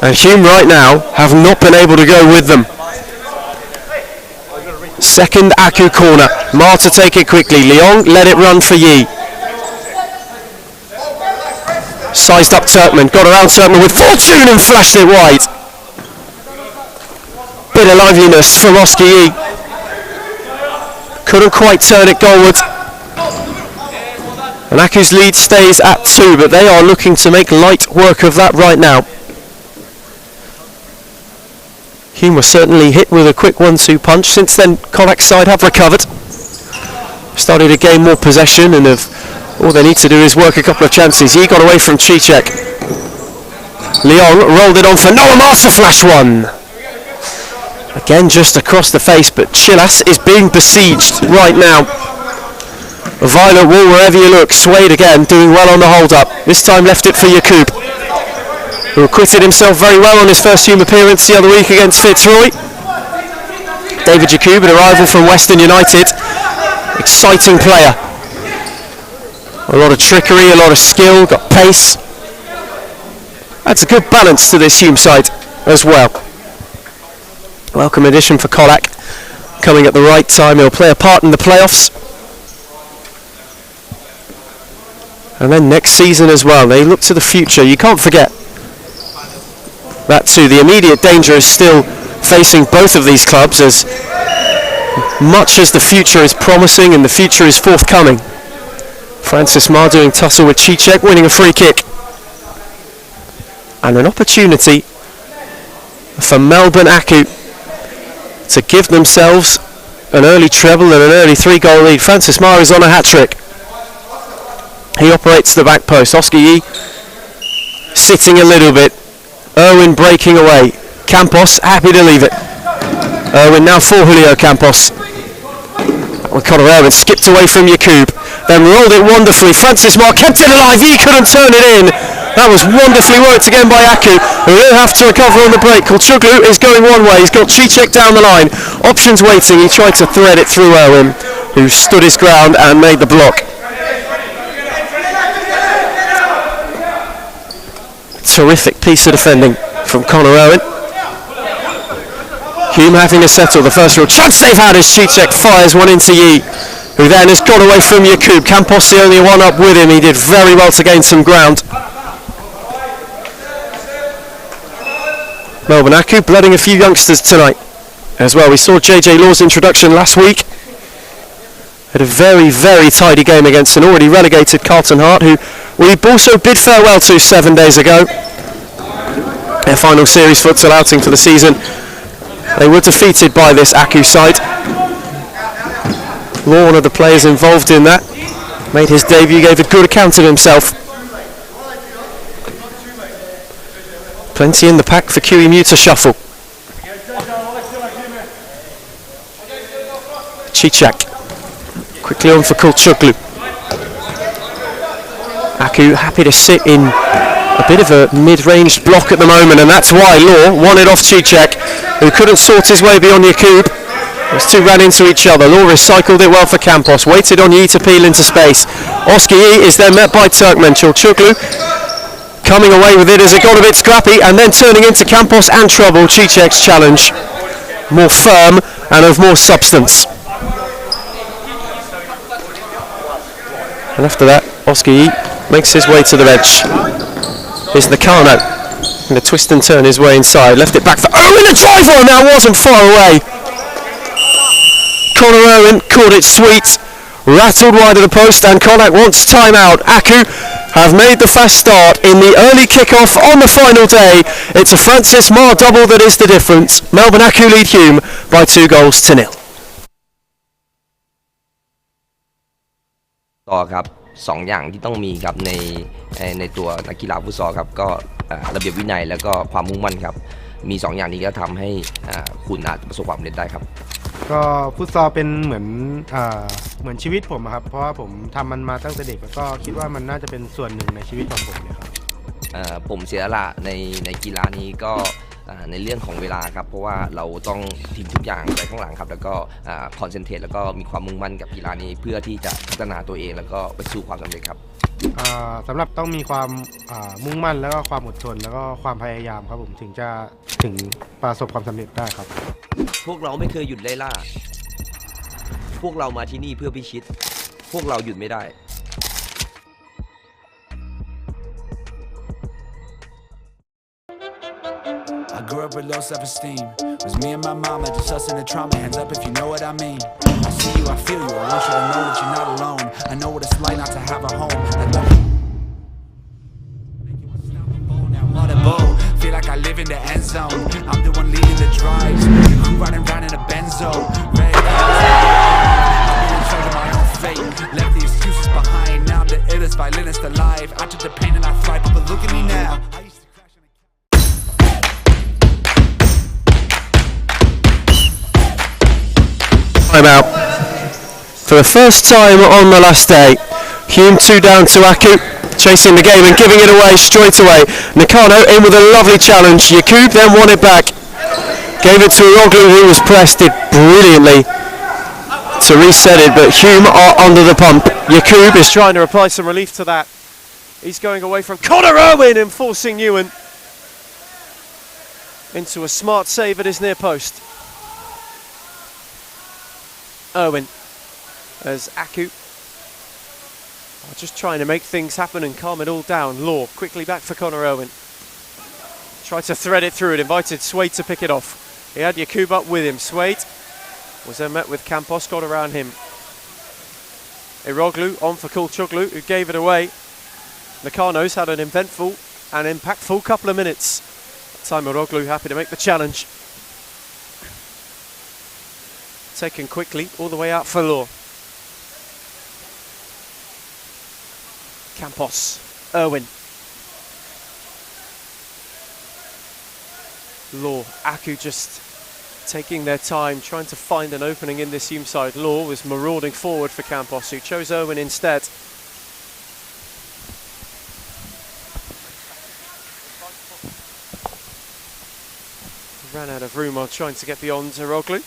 And Hume right now have not been able to go with them. Second Aku corner. Ma to take it quickly. Leong let it run for Yi. Sized up Turkmen. Got around Turkmen with fortune and flashed it wide. Bit of liveliness from Oscar Yi. Couldn't quite turn it goalward. And Aku's lead stays at 2, but they are looking to make light work of that right now. Hume was certainly hit with a quick 1-2 punch. Since then, Konak's side have recovered. Started to gain more possession, and all they need to do is work a couple of chances. He got away from Cicek. Leong rolled it on for Noah Master flash one. Again, just across the face, but Chilas is being besieged right now. A violent wall wherever you look. Swade again, doing well on the hold-up. This time left it for Yakub, who acquitted himself very well on his first Hume appearance the other week against Fitzroy. David Yakub, an arrival from Western United. Exciting player. A lot of trickery, a lot of skill, got pace. That's a good balance to this Hume side as well. Welcome addition for Konak, coming at the right time. He'll play a part in the playoffs. And then next season as well, they look to the future. You can't forget that too. The immediate danger is still facing both of these clubs, as much as the future is promising and the future is forthcoming. Francis Ma doing tussle with Cicek, winning a free kick. And an opportunity for Melbourne Aku to give themselves an early treble and an early 3-goal lead. Francis Ma is on a hat-trick. He operates the back post. Oscar Yi sitting a little bit. Irwin breaking away. Campos happy to leave it. Irwin now for Julio Campos. Conor Irwin skipped away from Yakub, then rolled it wonderfully. Francis Ma kept it alive. He couldn't turn it in. That was wonderfully worked again by Aku, who will have to recover on the break. Kulchuglu is going one way. He's got Cicek down the line. Options waiting. He tried to thread it through Irwin, who stood his ground and made the block. Terrific piece of defending from Conor Irwin. Hume having to settle the first real chance they've had as Cicek fires one into Yi, who then has got away from Yakub. Campos the only one up with him. He did very well to gain some ground. Melbourne Aku blooding a few youngsters tonight as well. We saw JJ Law's introduction last week. Had a very, very tidy game against an already relegated Carlton Heart, who we also bid farewell to 7 days ago. Their final series futsal outing for the season. They were defeated by this Aku side. Law, one of the players involved in that, made his debut, gave a good account of himself. Plenty in the pack for QEMU to shuffle. Cicek quickly on for Kulchuglu. Aku happy to sit in a bit of a mid-range block at the moment, and that's why Law won it off Cicek, who couldn't sort his way beyond Yakub. Those two ran into each other. Law recycled it well for Campos, waited on Yi to peel into space. Oscar Yi is then met by Turkmen. Kulchuglu coming away with it as it got a bit scrappy, and then turning into Campos and trouble. Cicek's challenge, more firm and of more substance. And after that, Oscar Yi makes his way to the bench. Here's Nakano, going to twist and turn his way inside. Left it back for Irwin, the driver, and that wasn't far away. Conor Irwin caught it sweet, rattled wide of the post, and Konak wants time out. Aku have made the fast start in the early kick-off on the final day. It's a Francis Ma double that is the difference. Melbourne Aku lead Hume by 2-0. ต่อครับ2อย่างที่ต้องมีครับในตัวนักกีฬาฟุตซอลครับก็ระเบียบวินัยแล้วก็ความมุ่งมั่นครับมี2อย่างนี้ก็ทำให้คุณอาจจะประสบความสำเร็จได้ครับก็ฟุตซอลเป็นเหมือนชีวิตผมครับเพราะว่าผมทำมันมาตั้งแต่เด็กแล้วก็คิดว่ามันน่าจะเป็นส่วนหนึ่งในชีวิตของผมเลยครับผมเสียสละในกีฬานี้ก็ในเรื่องของเวลาครับเพราะว่าเราต้องทิ้งทุกอย่างไปข้างหลังครับแล้วก็คอนเซนเทรตแล้วก็มีความมุ่งมั่นกับกีฬานี้เพื่อที่จะพัฒนาตัวเองแล้วก็ไปสู่ความสำเร็จครับ สำหรับต้องมีความมุ่งมั่นแล้วก็ความอดทนแล้วก็ความพยายามครับผมถึงจะถึงประสบความสำเร็จได้ครับพวกเราไม่เคยหยุดไล่ล่าพวกเรามาที่นี่เพื่อพิชิตพวกเราหยุดไม่ได้ I grew up with low self-esteem. It was me and my mama, just us in the trauma. Hands up if you know what I mean. I see you, I feel you. I want you to know that you're not alone. I know what it's like not to have a home. I love you. Make you unstoppable. Now I'm on a boat. Feel like I live in the end zone. I'm the one leading the drives. The crew riding around in a Benzo. Red eyes. I'll be in charge of my own fate. Left the excuses behind. Now I'm the illest violinist alive. I took the pain and I thrive. But look at me now. Time out. For the first time on the last day, Hume 2 down to Aku, chasing the game and giving it away straight away. Nakano in with a lovely challenge. Yakub then won it back. Gave it to Roglu, who was pressed, did brilliantly to reset it, but Hume are under the pump. Yakub is trying to apply some relief to that. He's going away from Connor Owen and forcing Ewan into a smart save at his near post. Owen as Aku are just trying to make things happen and calm it all down. Law quickly back for Connor Owen. Tried to thread it through it, invited Swade to pick it off. He had Yakub up with him. Swade was then met with Campos, got around him. Iroglu on for Kulchoglu, who gave it away. Nakano's had an eventful and impactful couple of minutes. That time Iroglu happy to make the challenge. Taken quickly all the way out for Law. Campos, Irwin. Law, Aku just taking their time, trying to find an opening in this Hume side. Law was marauding forward for Campos, who chose Irwin instead. Ran out of room while trying to get beyond Iroglu.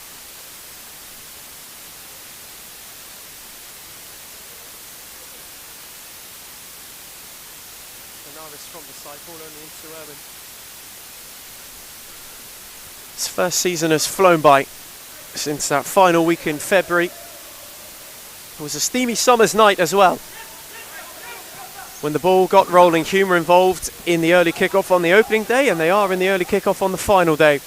From the side, ball only into Irwin. His first season has flown by since that final week in February. It was a steamy summer's night as well. When the ball got rolling, Hume were involved in the early kick-off on the opening day, and they are in the early kick-off on the final day.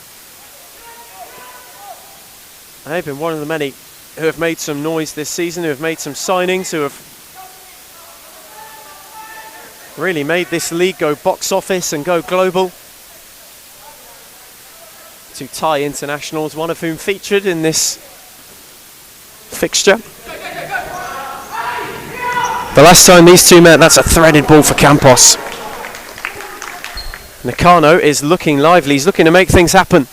They've been one of the many who have made some noise this season, who have made some signings, who have really made this league go box office and go global. Two Thai internationals, one of whom featured in this fixture. The last time these two met, that's a threaded ball for Campos. Nakano is looking lively, he's looking to make things happen.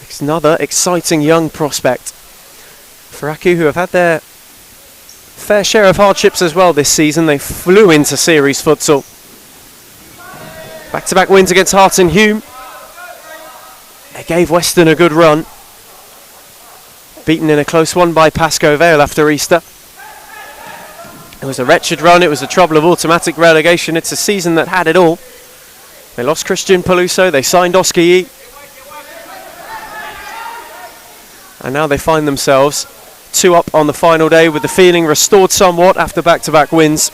It's another exciting young prospect for Aku, who have had their fair share of hardships as well this season. They flew into series futsal. Back-to-back wins against Hearts and Hume. They gave Western a good run. Beaten in a close one by Pascoe Vale after Easter. It was a wretched run, it was the trouble of automatic relegation. It's a season that had it all. They lost Christian Peluso, they signed Oscar Yee. And now they find themselves 2 up on the final day, with the feeling restored somewhat after back-to-back wins.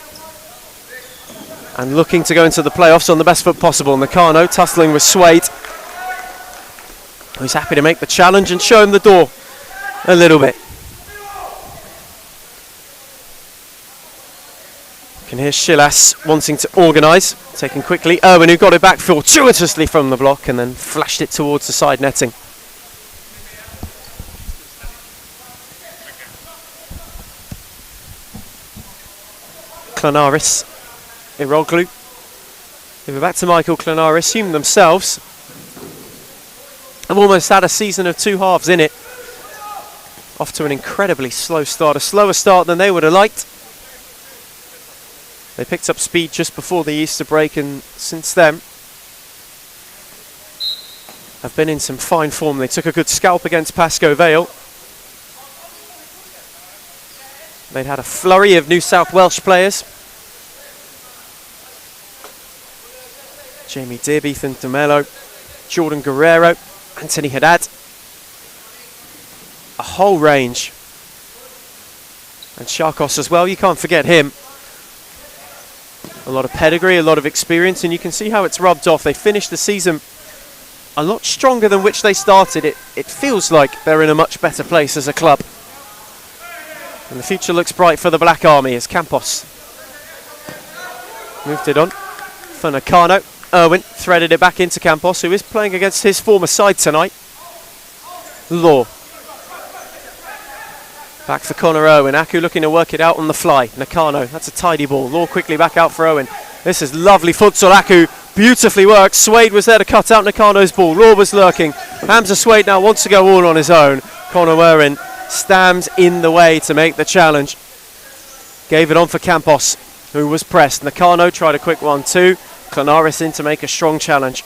And looking to go into the playoffs on the best foot possible. Nakano tussling with Swade, who's happy to make the challenge and show him the door a little bit. You can hear Shilas wanting to organise, taken quickly. Irwin, who got it back fortuitously from the block and then flashed it towards the side netting. Clanaris, Iroglu. They were back to Michael Clanaris. Hume themselves have almost had a season of 2 halves in it. Off to an incredibly slow start, a slower start than they would have liked. They picked up speed just before the Easter break, and since then have been in some fine form. They took a good scalp against Pascoe Vale. They'd had a flurry of New South Welsh players. Jamie Dibb, Ethan DeMello, Jordan Guerrero, Anthony Haddad. A whole range. And Sharkos as well, you can't forget him. A lot of pedigree, a lot of experience, and you can see how it's rubbed off. They finished the season a lot stronger than which they started. It feels like they're in a much better place as a club. And the future looks bright for the Black Army as Campos moved it on for Nakano. Irwin threaded it back into Campos, who is playing against his former side tonight. Law. Back for Connor Irwin. Aku looking to work it out on the fly. Nakano, that's a tidy ball. Law quickly back out for Irwin. This is lovely futsal. Aku beautifully worked. Swade was there to cut out Nakano's ball. Law was lurking. Hamza Swade now wants to go all on his own. Connor Irwin stands in the way to make the challenge. Gave it on for Campos, who was pressed. Nakano tried a quick 1-2. Clanaris in to make a strong challenge.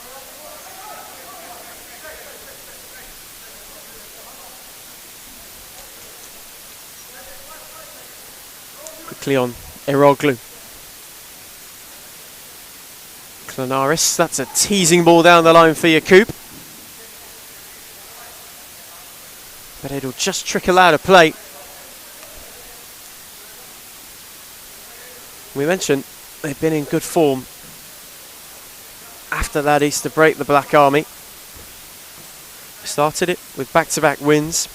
Quickly on Eroglu. Clanaris, that's a teasing ball down the line for Yakub. But it'll just trickle out of play. We mentioned they've been in good form after that Easter break, the Black Army. Started it with back-to-back wins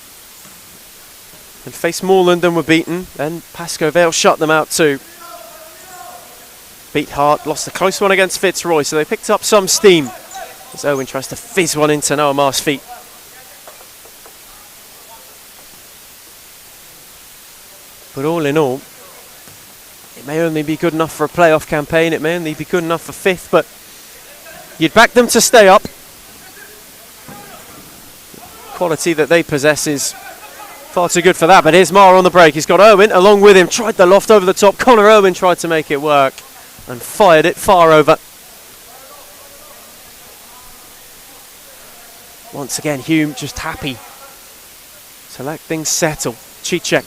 and faced Moreland and were beaten. Then Pascoe Vale shut them out too. Beat hard, lost a close one against Fitzroy, so they picked up some steam as Owen tries to fizz one into Noah Mar's feet. But all in all, it may only be good enough for a playoff campaign, it may only be good enough for 5th, but you'd back them to stay up. Quality that they possess is far too good for that, but here's Mar on the break. He's got Owen along with him, tried the loft over the top. Connor Owen tried to make it work and fired it far over. Once again, Hume just happy to let things settle. Cicek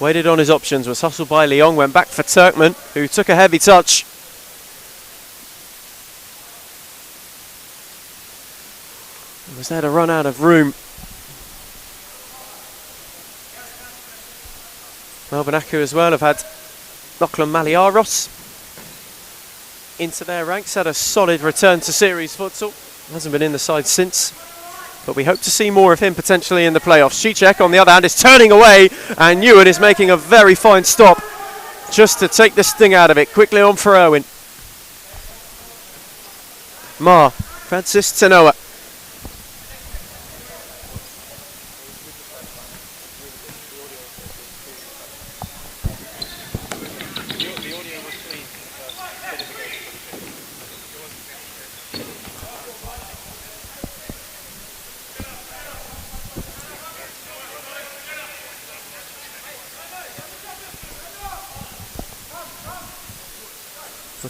waited on his options, was hustled by Leong, went back for Turkman, who took a heavy touch. Was there to run out of room. Melbourne Aku as well have had Lachlan Maliaros into their ranks, had a solid return to series futsal. Hasn't been in the side since, but we hope to see more of him potentially in the playoffs. Cicek, on the other hand, is turning away, and Ewan is making a very fine stop just to take the sting out of it. Quickly on for Irwin. Mar, Francis Tanoa.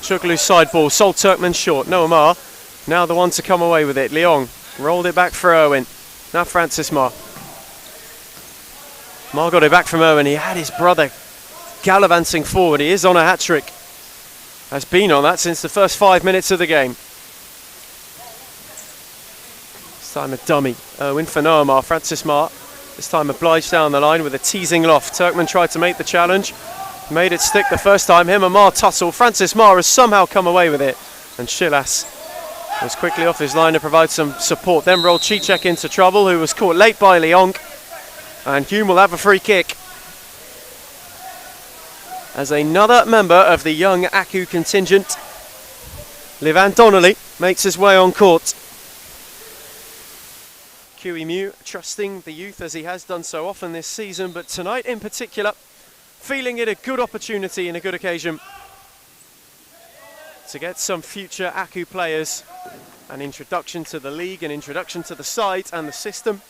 Chuglu's side ball, Sol Turkman short, Noah Mar, now the one to come away with it. Leong rolled it back for Irwin, now Francis Mar. Mar got it back from Irwin, he had his brother gallivanting forward, he is on a hat-trick. Has been on that since the first 5 minutes of the game. This time a dummy, Irwin for Noah Mar, Francis Mar, this time obliged down the line with a teasing loft. Turkman tried to make the challenge. Made it stick the first time, him and Mar tussle. Francis Mar has somehow come away with it. And Shilas was quickly off his line to provide some support. Then rolled Cicek into trouble, who was caught late by Leong. And Hume will have a free kick. As another member of the young Aku contingent, Levan Donnelly, makes his way on court. QE Mew trusting the youth as he has done so often this season, but tonight in particular, feeling it a good opportunity and a good occasion to get some future Aku players an introduction to the league, an introduction to the side and the system.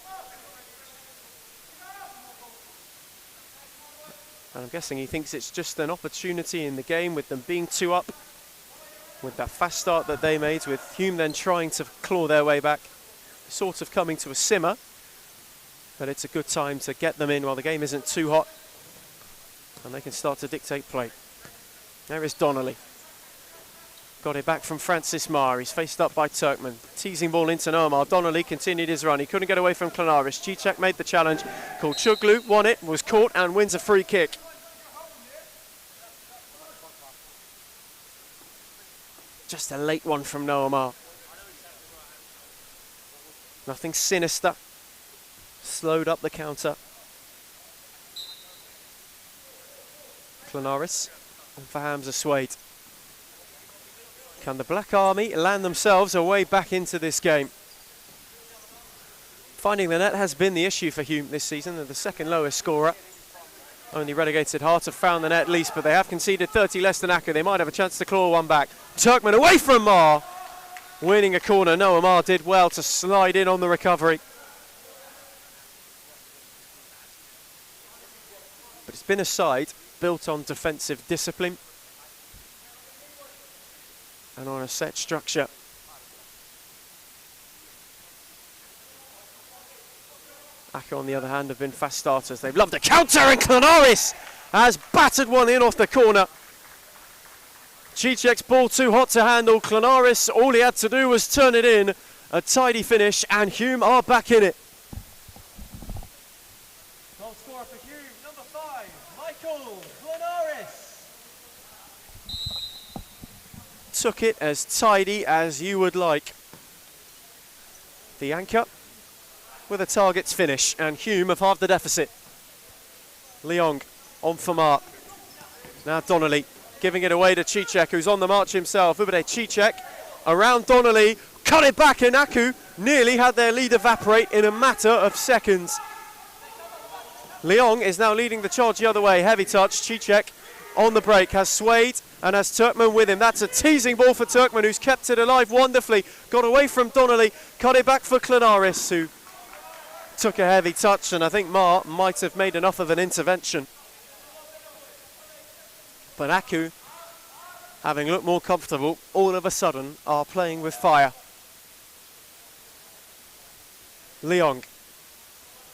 And I'm guessing he thinks it's just an opportunity in the game with them being 2 up, with that fast start that they made, with Hume then trying to claw their way back, sort of coming to a simmer. But it's a good time to get them in while the game isn't too hot, and they can start to dictate play. There is Donnelly. Got it back from Francis Marr. He's faced up by Turkmen. Teasing ball into Nomar. Donnelly continued his run. He couldn't get away from Klanaris. Cicek made the challenge. Kulchuglu won it, was caught and wins a free kick. Just a late one from Nomar. Nothing sinister. Slowed up the counter. Klanaris and for Hamza Suede. Can the Black Army land themselves a way back into this game? Finding the net has been the issue for Hume this season. They're the second lowest scorer. Only relegated Heart have found the net least, but they have conceded 30 less than Aku. They might have a chance to claw one back. Turkmen away from Marr. Winning a corner. Noah Marr did well to slide in on the recovery. But it's been a side built on defensive discipline and on a set structure. Aku, on the other hand, have been fast starters. They've loved a counter, and Klanaris has battered one in off the corner. Cicek's ball too hot to handle. Klanaris, all he had to do was turn it in. A tidy finish, and Hume are back in it. Goal scorer for Hume, number 5, Michael Klanaris. Took it as tidy as you would like. The anchor with a target's finish, and Hume have halved the deficit. Leong on for Mark. Now Donnelly giving it away to Cicek, who's on the march himself. Ubade Cicek around Donnelly, cut it back, and Aku nearly had their lead evaporate in a matter of seconds. Leong is now leading the charge the other way. Heavy touch. Cicek on the break has Suede and has Turkmen with him. That's a teasing ball for Turkmen, who's kept it alive wonderfully. Got away from Donnelly, cut it back for Klanaris, who took a heavy touch, and I think Marr might have made enough of an intervention. But Aku, having looked more comfortable, all of a sudden are playing with fire. Leong,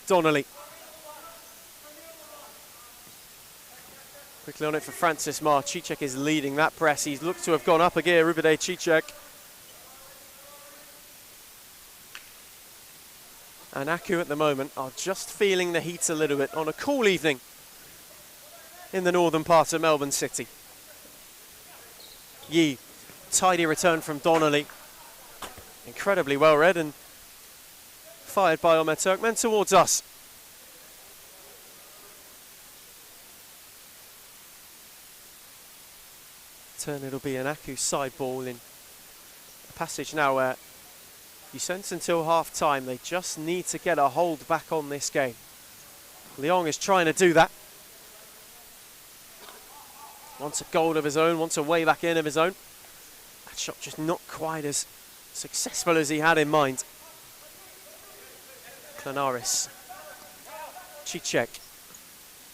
Donnelly. Quickly on it for Francis Marr. Cicek is leading that press. He's looked to have gone up a gear, Ubade Cicek. And Aku at the moment are just feeling the heat a little bit on a cool evening in the northern part of Melbourne City. Yi, tidy return from Donnelly. Incredibly well read and fired by Omer Turkmen towards us. Turn, it'll be an Aku side ball in a passage now where you sense until half time they just need to get a hold back on this game. Leong is trying to do that. Wants a goal of his own, wants a way back in of his own. That shot just not quite as successful as he had in mind. Klanaris. Cicek.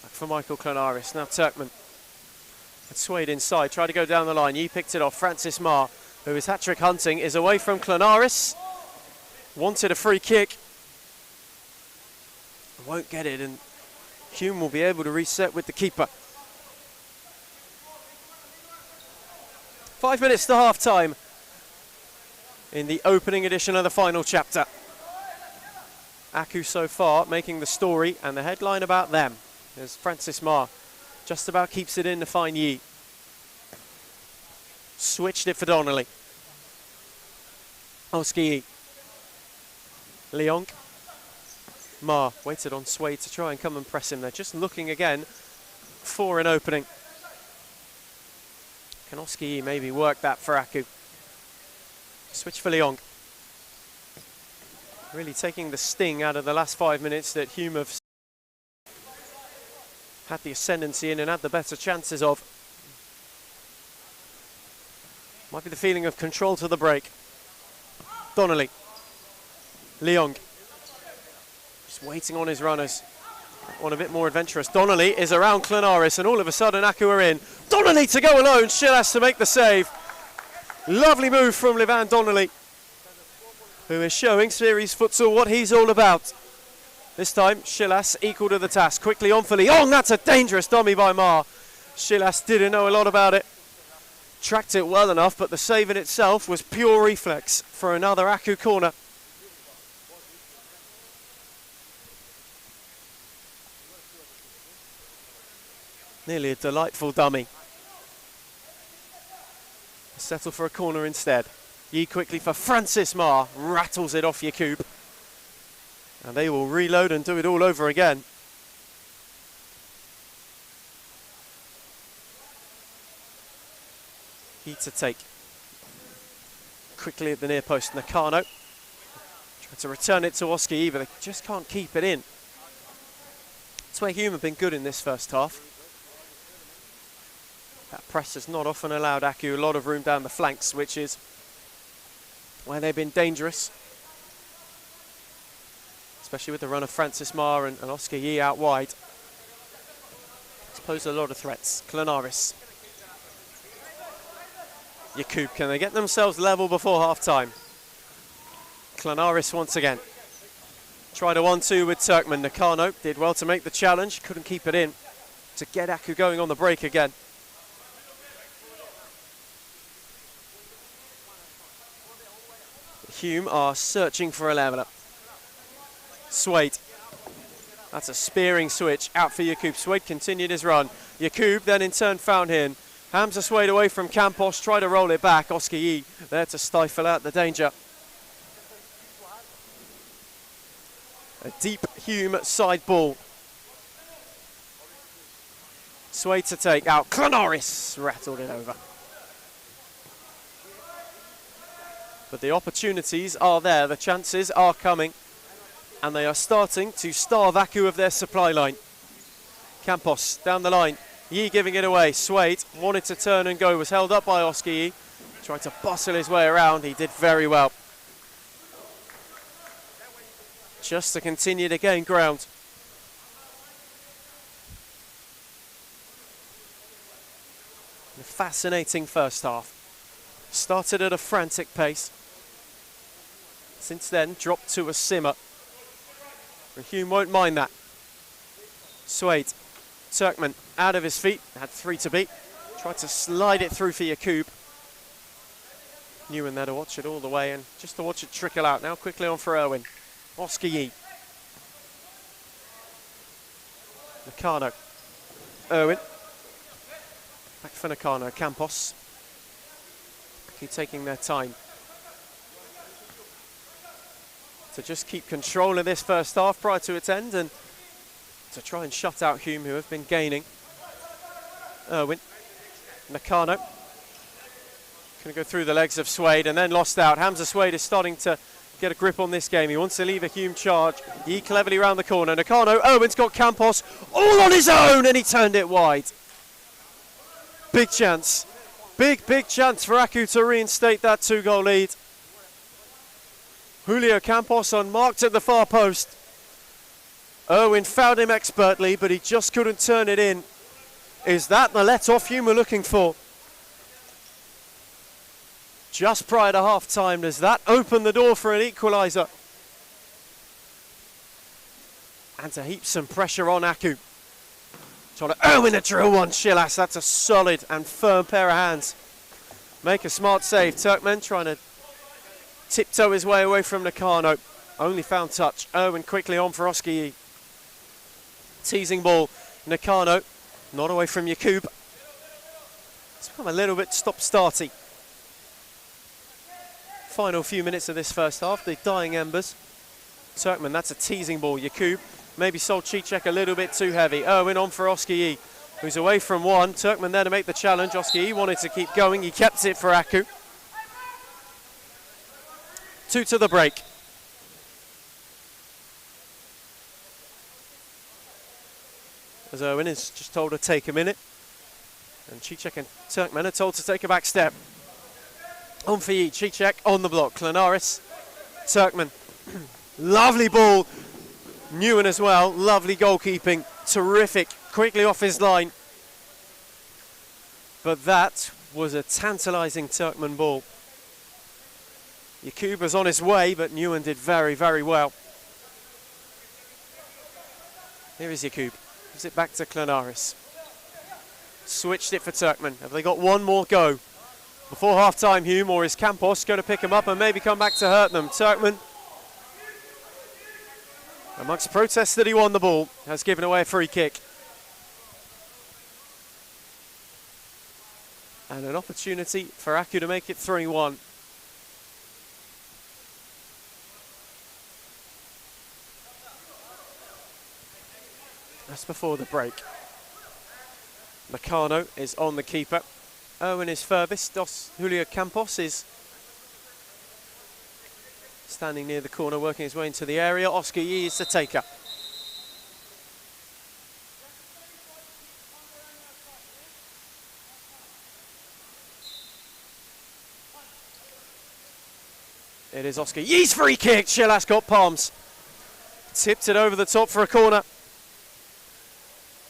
Back for Michael Klanaris. Now Turkmen. Had Suede inside, tried to go down the line. He picked it off. Francis Marr, who is hat-trick hunting, is away from Klanaris. Wanted a free kick. Won't get it, and Hume will be able to reset with the keeper. 5 minutes to half time in the opening edition of the final chapter. Aku so far making the story and the headline about them as Francis Marr just about keeps it in to find Yi. Switched it for Donnelly. Oski. Leong. Marr waited on Suede to try and come and press him. They're just looking again for an opening. Can Oski maybe work that for Aku? Switch for Leong. Really taking the sting out of the last 5 minutes that Hume have had the ascendancy in and had the better chances of. Might be the feeling of control to the break. Donnelly. Leong. Just waiting on his runners. One a bit more adventurous. Donnelly is around Klanaris, and all of a sudden Aku are in. Donnelly to go alone, still has to make the save. Lovely move from Levan Donnelly, who is showing series futsal what he's all about. This time, Shilas equal to the task. Quickly on for Leong. That's a dangerous dummy by Ma. Shilas didn't know a lot about it. Tracked it well enough, but the save in itself was pure reflex for another Aku corner. Nearly a delightful dummy. Settle for a corner instead. Yi quickly for Francis Ma. Rattles it off Yakub. And they will reload and do it all over again. He to take. Quickly at the near post, Nakano. Try to return it to Oscar Yi, but they just can't keep it in. That's where Hume have been good in this first half. That press has not often allowed Aku a lot of room down the flanks, which is where they've been dangerous. Especially with the run of Francis Ma and Oscar Yi out wide. It's posed a lot of threats. Klanaris. Yakub, can they get themselves level before half-time? Klanaris once again. Tried a 1-2 with Turkmen. Nakano did well to make the challenge. Couldn't keep it in to get Aku going on the break again. Hume are searching for a leveler. Swade. That's a spearing switch out for Yakub. Swade continued his run. Yakub then in turn found him. Hamza Swade away from Campos, tried to roll it back. Oscar Yi there to stifle out the danger. A deep Hume side ball. Swade to take out. Klanaris rattled it over. But the opportunities are there, the chances are coming, and they are starting to starve Aku of their supply line. Campos down the line, Yi giving it away. Swade wanted to turn and go, was held up by Oscar Yi. Tried to bustle his way around, he did very well. Just to continue to gain ground. A fascinating first half. Started at a frantic pace. Since then, dropped to a simmer. And Hume won't mind that. Swade, Turkmen out of his feet, had 3 to beat. Tried to slide it through for Yakub. Knew in there to watch it all the way and just to watch it trickle out. Now quickly on for Irwin. Oscar Yi. Nakano. Irwin. Back for Nakano. Campos. Keep taking their time to just keep control of this first half prior to its end and to try and shut out Hume, who have been gaining. Irwin. Nakano. Going to go through the legs of Swade and then lost out. Hamza Swade is starting to get a grip on this game. He wants to leave a Hume charge. He cleverly round the corner. Nakano. Irwin's got Campos all on his own and he turned it wide. Big chance. Big chance for Aku to reinstate that 2-goal lead. Julio Campos unmarked at the far post. Irwin found him expertly, but he just couldn't turn it in. Is that the let-off Hume were looking for? Just prior to half-time, does that open the door for an equaliser? And to heap some pressure on Aku. Trying to Irwin to drill one. Shilas, that's a solid and firm pair of hands. Make a smart save. Turkmen trying to tiptoe his way away from Nakano. Only found touch. Irwin quickly on for Oscar Yi. Teasing ball. Nakano not away from Yakub. It's become a little bit stop-starty. Final few minutes of this first half. The dying embers. Turkmen, that's a teasing ball. Yakub maybe sold Cicek a little bit too heavy. Irwin on for Oscar Yi, who's away from one. Turkmen there to make the challenge. Oscar Yi wanted to keep going. He kept it for Aku. 2 to the break. As Irwin is just told to take a minute. And Cicek and Turkmen are told to take a back step. On for Yi. Cicek on the block. Klanaris. Turkmen. Lovely ball. Newen as well, lovely goalkeeping, terrific, quickly off his line. But that was a tantalising Turkmen ball. Yakub was on his way, but Newen did very, very well. Here is Jakub. Gives it back to Klanaris. Switched it for Turkmen. Have they got one more go before half-time, Hume, or is Campos going to pick him up and maybe come back to hurt them? Turkmen, amongst protests that he won the ball, has given away a free kick. And an opportunity for Aku to make it 3-1. That's before the break. Meccano is on the keeper. Owen is furthest. Julio Campos is standing near the corner, working his way into the area. Oscar Yee is the taker. It is Oscar Yee's free kick. Shilas got palms. Tipped it over the top for a corner.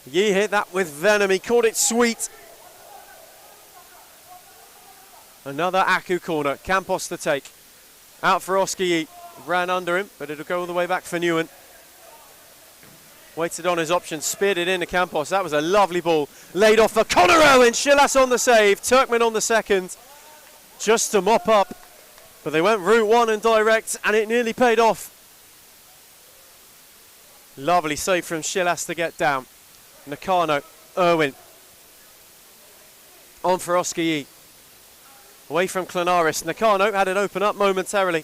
Yee hit that with venom. He caught it sweet. Another Aku corner. Campos to take. Out for Oscar Yee. Ran under him, but it'll go all the way back for Newen. Waited on his option. Speared it into Campos. That was a lovely ball. Laid off for Connor Owen. Shilas on the save. Turkmen on the second. Just to mop up. But they went route one and direct, and it nearly paid off. Lovely save from Shilas to get down. Nakano, Irwin. On for Oscar Yee. Away from Klanaris. Nakano had it open up momentarily.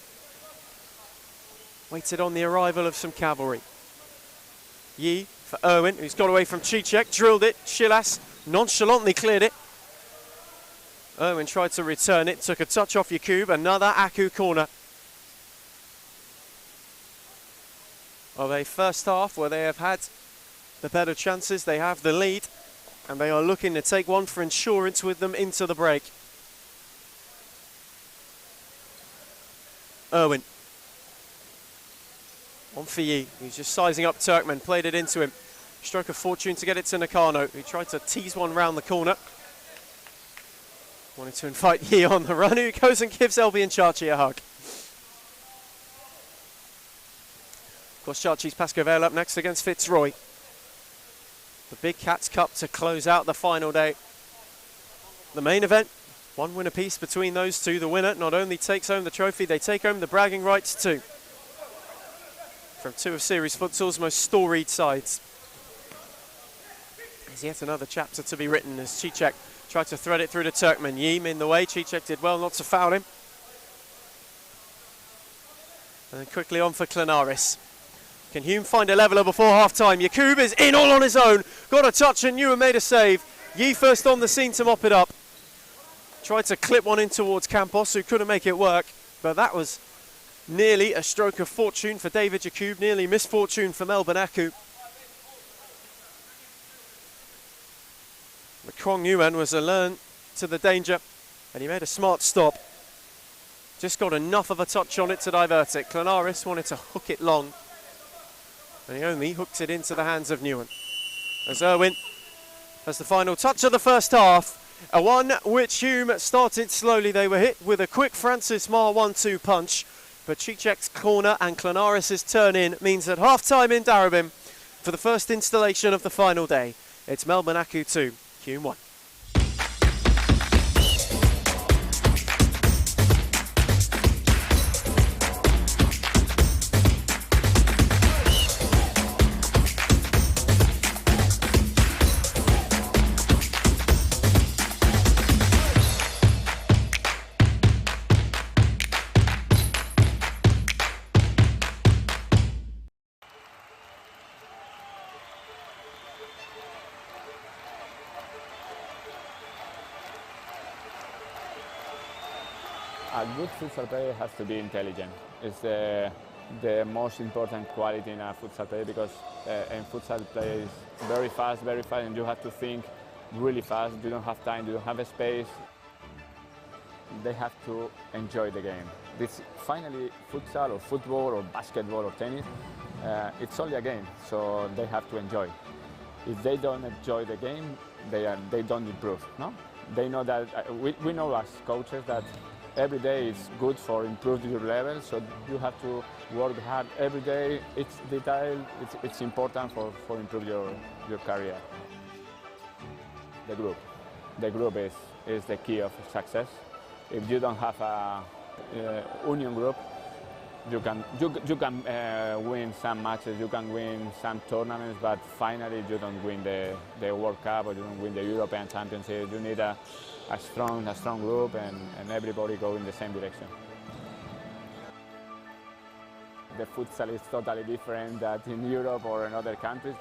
Waited on the arrival of some cavalry. Yee for Irwin, who's got away from Cicek, drilled it. Shilas nonchalantly cleared it. Irwin tried to return it, took a touch off Jakub. Another Aku corner. Of a first half where they have had the better chances, they have the lead, and they are looking to take one for insurance with them into the break. Irwin. On for Yee, he's just sizing up Turkmen, played it into him. Stroke of fortune to get it to Nakano, who tried to tease one round the corner. Wanted to invite Yee on the run, who goes and gives Elby and Chachi a hug. Of course, Chachi's Pasco Vale up next against Fitzroy. The Big Cats Cup to close out the final day. The main event, one win apiece between those two. The winner not only takes home the trophy, they take home the bragging rights too. From two of Series Futsal's most storied sides. There's yet another chapter to be written as Cicek tried to thread it through to Turkmen. Yeem in the way. Cicek did well not to foul him. And then quickly on for Klanaris. Can Hume find a leveller before half-time? Jakub is in all on his own. Got a touch and Newen made a save. Yee first on the scene to mop it up. Tried to clip one in towards Campos, who couldn't make it work. But that was nearly a stroke of fortune for David Jakub. Nearly misfortune for Melbourne Aku. Kwong Newen was alert to the danger, and he made a smart stop. Just got enough of a touch on it to divert it. Klanaris wanted to hook it long, and he only hooked it into the hands of Newen. As Irwin has the final touch of the first half, a one which Hume started slowly. They were hit with a quick Francis Marr 1-2 punch, but Cicek's corner and Klanaris' turn in means that half-time in Darabin for the first installation of the final day. It's Melbourne Aku 2. Hume 1. A good futsal player has to be intelligent. It's the most important quality in a futsal player, because in futsal play is very fast, and you have to think really fast. You don't have time, you don't have a space. They have to enjoy the game. This finally, futsal or football or basketball or tennis, it's only a game, so they have to enjoy. If they don't enjoy the game, they don't improve. No, they know that. We know as coaches that every day is good for improve your level. So you have to work hard every day. Each detail it's important for improve your career. The group is the key of success. If you don't have a union group, you can win some matches, you can win some tournaments, but finally you don't win the World Cup or you don't win the European Championship. You need a strong group and everybody go in the same direction. The futsal is totally different than in Europe or in other countries.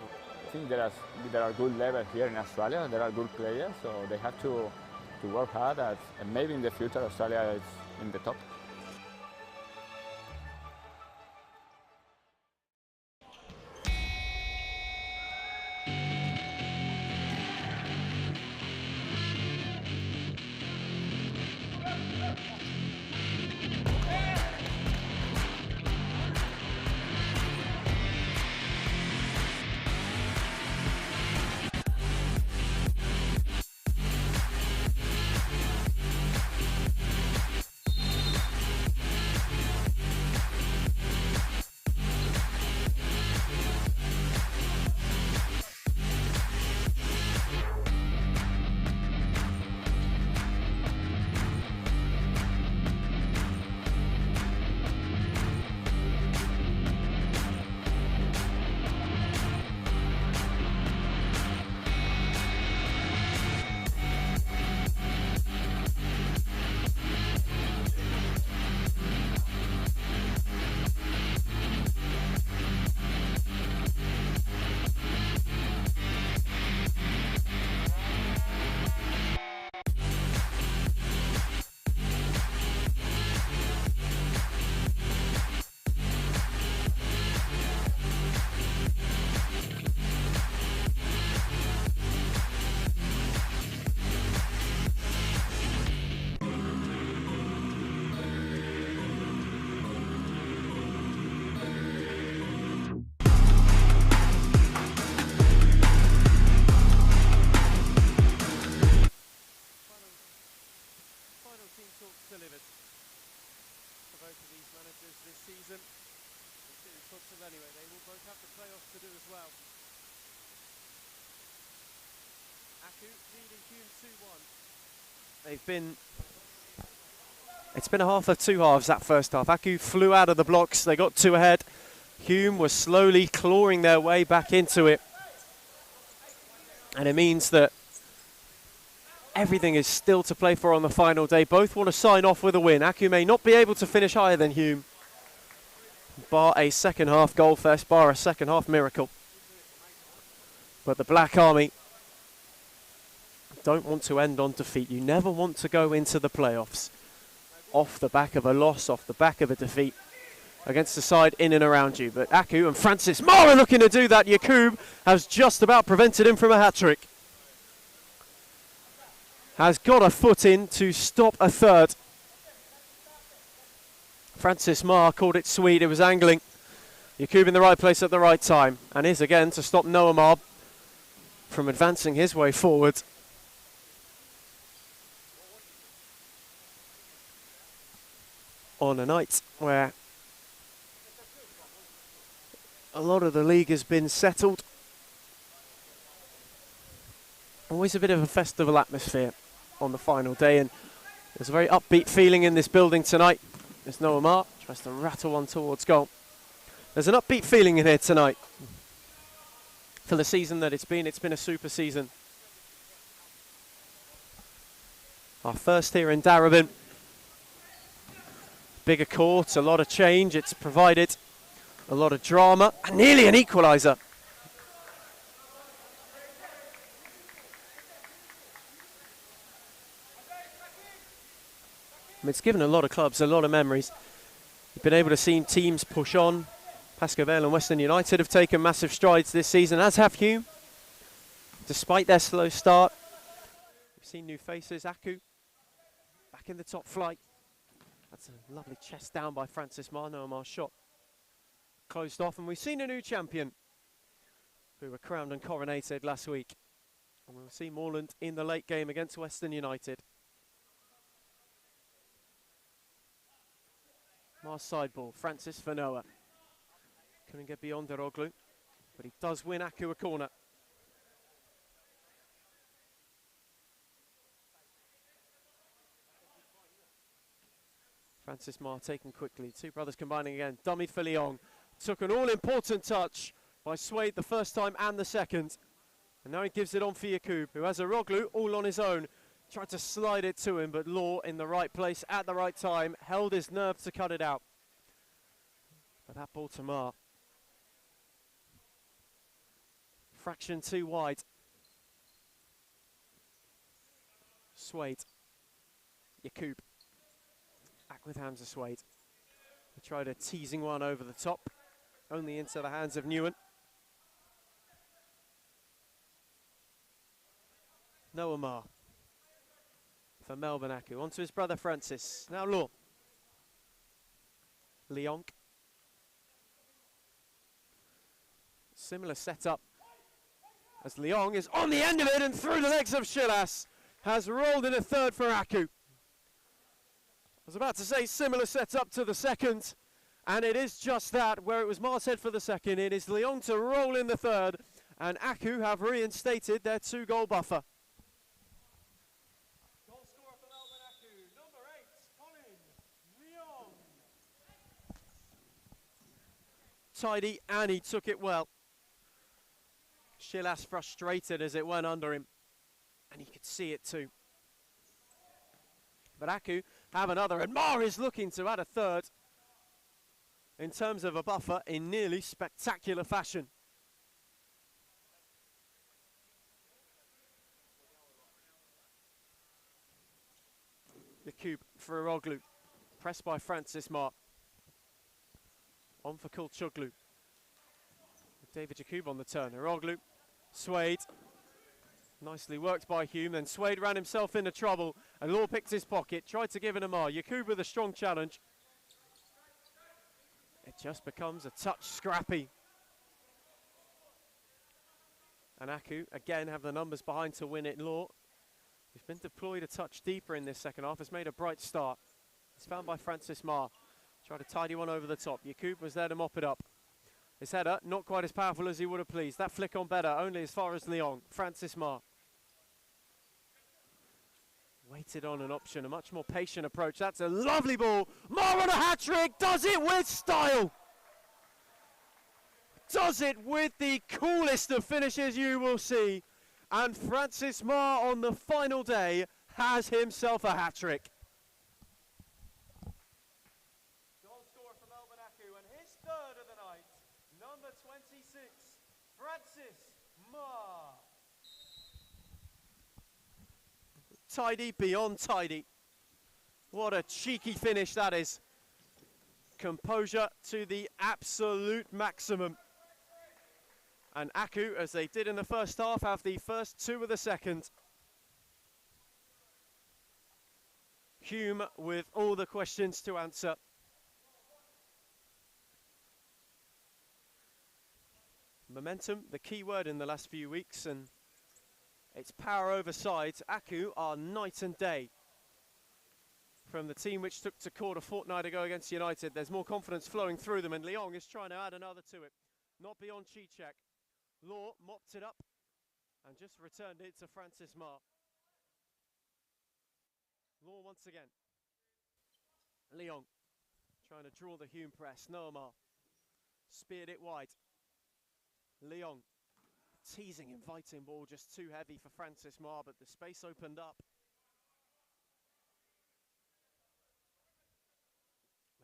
I think there are good levels here in Australia. There are good players, so they have to work hard. And maybe in the future Australia is in the top. Delivered for both of these managers this season. Futsal anyway, they will both have the playoffs to do as well. Aku leading Hume 2-1. It's been a half of two halves, that first half. Aku flew out of the blocks, they got two ahead. Hume was slowly clawing their way back into it. And it means that everything is still to play for on the final day. Both want to sign off with a win. Aku may not be able to finish higher than Hume, bar a second half goal fest, bar a second half miracle. But the Black Army don't want to end on defeat. You never want to go into the playoffs off the back of a loss, off the back of a defeat against the side in and around you. But Aku and Francis Marr are looking to do that. Jakub has just about prevented him from a hat-trick. Has got a foot in to stop a third. Francis Marr called it sweet, it was angling. Jakub in the right place at the right time, and is again to stop Noah Marr from advancing his way forward. On a night where a lot of the league has been settled. Always a bit of a festival atmosphere on the final day, and there's a very upbeat feeling in this building tonight. There's Noah Marr, tries to rattle one towards goal. There's an upbeat feeling in here tonight. For the season that it's been a super season. Our first here in Darebin. Bigger court, a lot of change, it's provided a lot of drama, and nearly an equaliser. It's given a lot of clubs a lot of memories. You've been able to see teams push on. Pascoe Vale and Western United have taken massive strides this season, as have Hume. Despite their slow start, we've seen new faces. Aku back in the top flight. That's a lovely chest down by Francis Marr. Noah Marr's shot closed off, and we've seen a new champion who were crowned and coronated last week. And we'll see Moreland in the late game against Western United. Mars side ball, Francis for Noah. Couldn't get beyond Deroglu, but he does win Aku a corner. Francis Mar taken quickly, two brothers combining again, dummied for Leong. Took an all-important touch by Suede the first time and the second. And now he gives it on for Yakub, who has a Roglu all on his own. Tried to slide it to him, but Law in the right place at the right time, held his nerve to cut it out. But that ball to Mar. Fraction too wide. Suede. Yakub. Back with Hamza Suede. He tried a teasing one over the top, only into the hands of Newen. Noah Mar for Melbourne Aku. On to his brother Francis. Now Law. Leonk. Similar setup as Leong is on the end of it and through the legs of Shilas. Has rolled in a third for Aku. I was about to say similar setup to the second, and it is just that. Where it was Mar's head for the second, it is Leong to roll in the third, and Aku have reinstated their 2-goal buffer. Goal scorer for Melbourne Aku, number 8, Colin Leong. Tidy, and he took it well. Shilas frustrated as it went under him, and he could see it too. But Aku have another, and Mar is looking to add a third in terms of a buffer in nearly spectacular fashion. Yakub for Aroglu, pressed by Francis Mar. On for Kulchoglu. David Yakub on the turn. Aroglu, Suede. Nicely worked by Hume, then Suede ran himself into trouble and Law picked his pocket, tried to give it a Mar. Yakub with a strong challenge. It just becomes a touch scrappy. And Aku again have the numbers behind to win it. Law, who's been deployed a touch deeper in this second half, has made a bright start. It's found by Francis Mar. Tried to tidy one over the top. Yakub was there to mop it up. His header, not quite as powerful as he would have pleased. That flick on better, only as far as Leong. Francis Mar. Waited on an option, a much more patient approach. That's a lovely ball. Mar on a hat-trick, does it with style. Does it with the coolest of finishes you will see. And Francis Mar on the final day has himself a hat-trick. Goal scorer for Melbourne Aku and his third of the night, number 26, Francis Mar. Tidy beyond tidy. What a cheeky finish that is. Composure to the absolute maximum. And Aku, as they did in the first half, have the first two of the second. Hume with all the questions to answer. Momentum, the key word in the last few weeks, and it's power over sides. Aku are night and day from the team which took to court a fortnight ago against United. There's more confidence flowing through them, and Leong is trying to add another to it. Not beyond Chichek. Law mopped it up and just returned it to Francis Mar. Law once again. Leong trying to draw the Hume press. Noah Mar speared it wide. Leong teasing, inviting ball, just too heavy for Francis Mar, but the space opened up.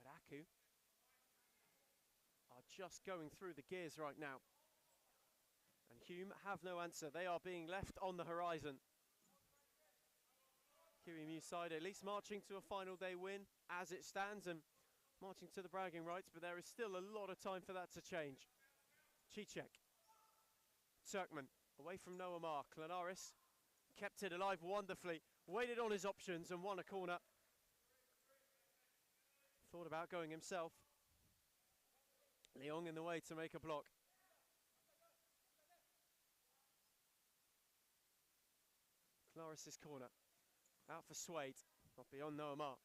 But Aku are just going through the gears right now. And Hume have no answer. They are being left on the horizon. QEMU side at least marching to a final day win as it stands and marching to the bragging rights, but there is still a lot of time for that to change. Chichek. Turkman away from Noah Mar. Klanaris kept it alive wonderfully, waited on his options and won a corner. Thought about going himself. Leong in the way to make a block. Klanaris' corner. Out for Suede, not beyond Noah Mar.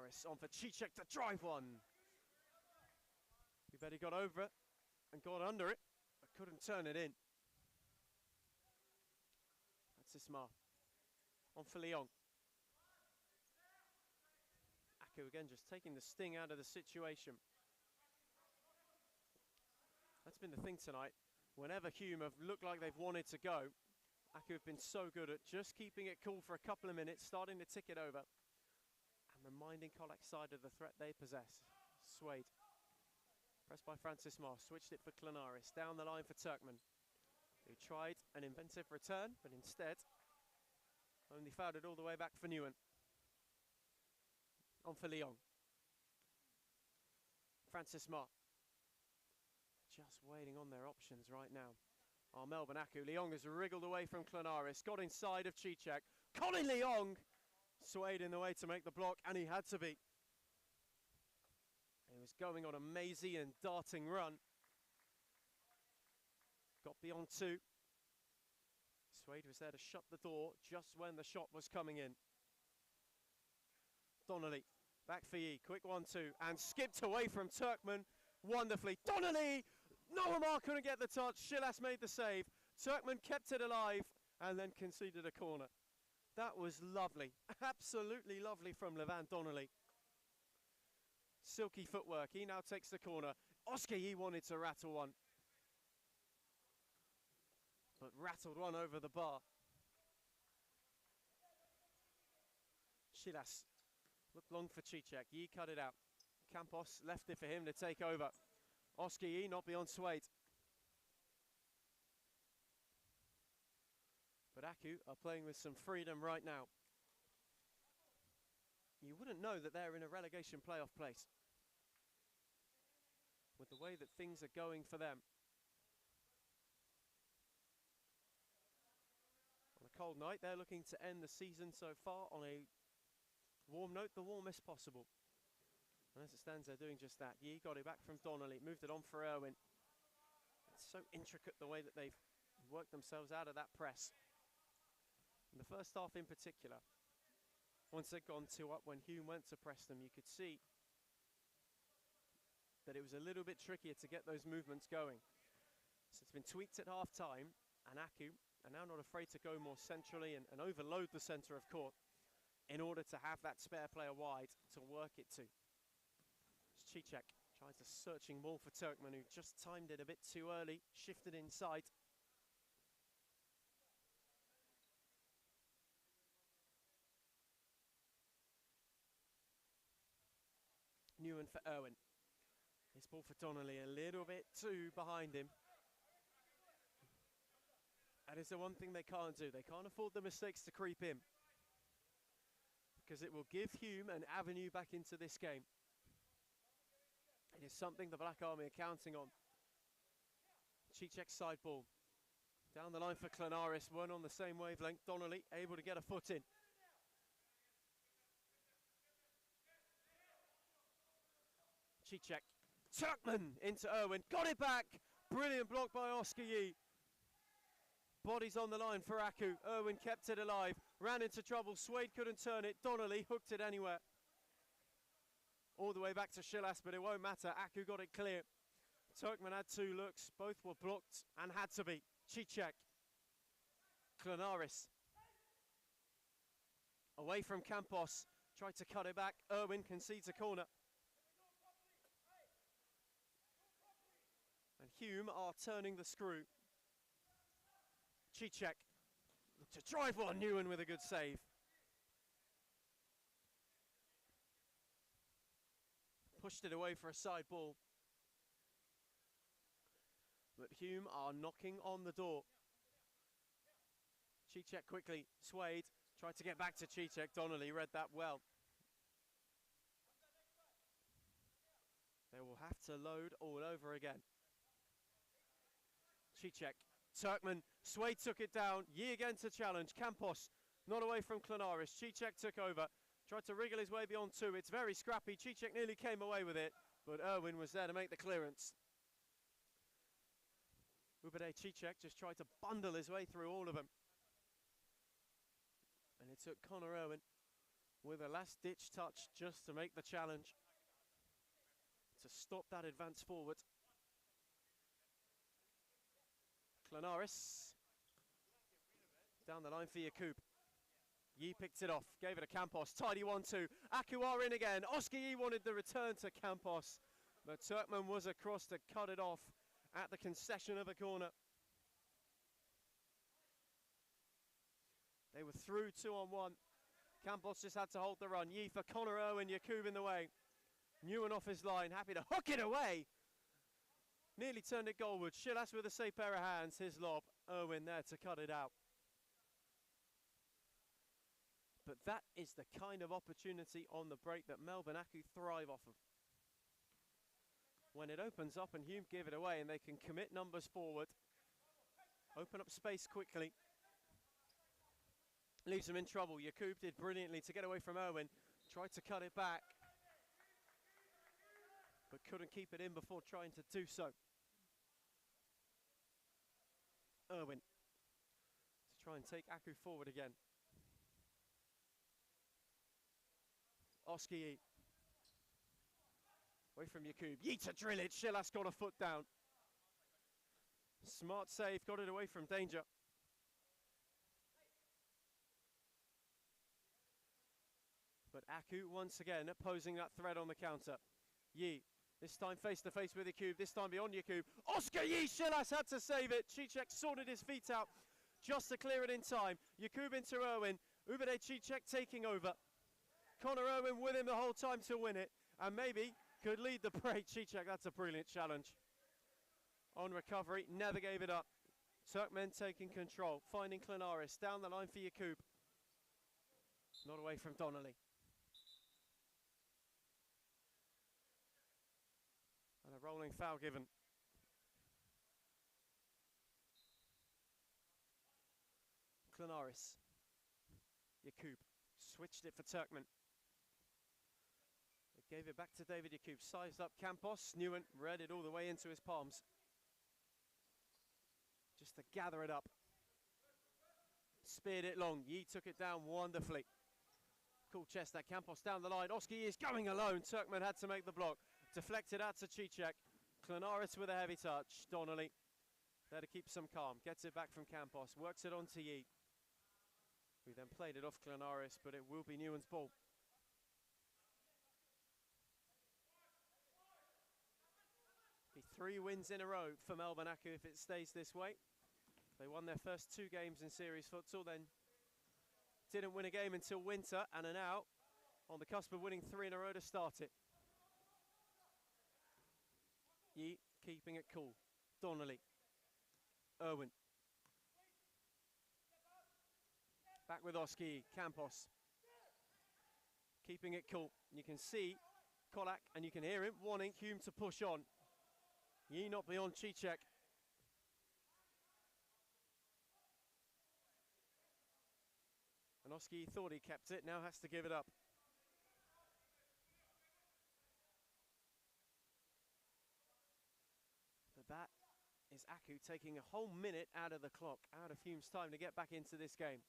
Klanaris on for Cicek to drive one. We bet he got over it and got under it, but couldn't turn it in. That's Ismail. On for Lyon. Aku again just taking the sting out of the situation. That's been the thing tonight. Whenever Hume have looked like they've wanted to go, Aku have been so good at just keeping it cool for a couple of minutes, starting to tick it over, and reminding Kolak's side of the threat they possess. Suede. Pressed by Francis Moss, switched it for Klanaris, down the line for Turkmen, who tried an inventive return, but instead only fouled it all the way back for Newen. On for Lyon. Francis Moss. Just waiting on their options right now. Melbourne Aku. Lyon has wriggled away from Klanaris, got inside of Cicek. Colin Lyon swayed in the way to make the block, and he had to be. He was going on a mazy and darting run. Got beyond two. Suede was there to shut the door just when the shot was coming in. Donnelly, back for Yi, quick 1-2, and skipped away from Turkmen wonderfully. Donnelly! Noamar couldn't get the touch, Shilas made the save. Turkmen kept it alive and then conceded a corner. That was lovely, absolutely lovely from Levan Donnelly. Silky footwork, he now takes the corner. Oscar Yi wanted to rattle one, but rattled one over the bar. Shilas looked long for Cicek, Yi cut it out. Campos left it for him to take over. Oscar Yi not beyond Suede. But Aku are playing with some freedom right now. You wouldn't know that they're in a relegation playoff place with the way that things are going for them. On a cold night, they're looking to end the season so far on a warm note, the warmest possible. And as it stands, they're doing just that. Yi got it back from Donnelly, moved it on for Irwin. It's so intricate the way that they've worked themselves out of that press. In the first half in particular, once they'd gone 2 up, when Hume went to press them, you could see that it was a little bit trickier to get those movements going. So it's been tweaked at half time, and Aku are now not afraid to go more centrally and overload the centre of court in order to have that spare player wide to work it to. Cicek tries a searching ball for Turkmen, who just timed it a bit too early, shifted inside. Newen for Irwin. This ball for Donnelly, a little bit too behind him. That is the one thing they can't do. They can't afford the mistakes to creep in, because it will give Hume an avenue back into this game. It is something the Black Army are counting on. Cicek's side ball. Down the line for Klanaris, weren't on the same wavelength. Donnelly able to get a foot in. Cicek. Turkmen into Irwin. Got it back! Brilliant block by Oscar Yi. Bodies on the line for Aku. Irwin kept it alive. Ran into trouble. Suede couldn't turn it. Donnelly hooked it anywhere. All the way back to Shilas, but it won't matter. Aku got it clear. Turkmen had 2 looks. Both were blocked and had to be. Cicek. Klanaris. Away from Campos. Tried to cut it back. Irwin concedes a corner. And Hume are turning the screw. Cicek looked to drive one. Newen with a good save. Pushed it away for a side ball. But Hume are knocking on the door. Cicek quickly. Suede tried to get back to Cicek. Donnelly read that well. They will have to load all over again. Cicek. Turkmen. Suede took it down. Yi again to challenge. Campos not away from Klanaris. Cicek took over. Tried to wriggle his way beyond 2. It's very scrappy. Cicek nearly came away with it, but Irwin was there to make the clearance. Ubade Cicek just tried to bundle his way through all of them. And it took Connor Irwin with a last-ditch touch just to make the challenge, to stop that advance forward. Clanaris down the line for Jakub. Yi picked it off, gave it to Campos. Tidy 1-2. Aku are in again. Oscar Yi wanted the return to Campos, but Turkmen was across to cut it off at the concession of a corner. They were through 2-on-1. Campos just had to hold the run. Yi for Connor Owen, Jakub in the way. Newen off his line, happy to hook it away. Nearly turned it goalward. Shilas with a safe pair of hands, his lob. Owen there to cut it out. But that is the kind of opportunity on the break that Melbourne Aku thrive off of. When it opens up and Hume give it away and they can commit numbers forward, open up space quickly, leaves them in trouble. Jakub did brilliantly to get away from Owen, tried to cut it back, but couldn't keep it in before trying to do so. Owen to try and take Aku forward again. Oscar Yi. Away from Jakub. Yi to drill it. Shilas got a foot down. Smart save. Got it away from danger. But Aku once again opposing that threat on the counter. Yi. This time face to face with Jakub. This time beyond Jakub. Oscar Yi. Shilas had to save it. Cicek sorted his feet out just to clear it in time. Jakub into Owen. Ubade Cicek taking over. Connor Owen with him the whole time to win it, and maybe could lead the break. Cicek, that's a brilliant challenge. On recovery, never gave it up. Turkmen taking control, finding Clanaris down the line for Jakub. Not away from Donnelly. And a rolling foul given. Clanaris. Jakub switched it for Turkmen. They gave it back to David Jakub, sized up Campos. Newen read it all the way into his palms. Just to gather it up. Speared it long. Yi took it down wonderfully. Cool chest that Campos down the line. Oscar Yi is going alone. Turkmen had to make the block. Deflected out to Cicek. Clanaris with a heavy touch. Donnelly there to keep some calm. Gets it back from Campos. Works it on to Yi, who then played it off Clanaris, but it will be Newen's ball. Be 3 wins in a row for Melbourne Aku if it stays this way. They won their first 2 games in series futsal, then didn't win a game until winter, and are now on the cusp of winning 3 in a row to start it. Yi keeping it cool. Donnelly. Owen. Back with Oscar Yi. Campos. Keeping it cool. You can see Kolak and you can hear him wanting Hume to push on. Yi not beyond Cicek. And Oscar Yi thought he kept it, now has to give it up. But that is Aku taking a whole minute out of the clock, out of Hume's time to get back into this game.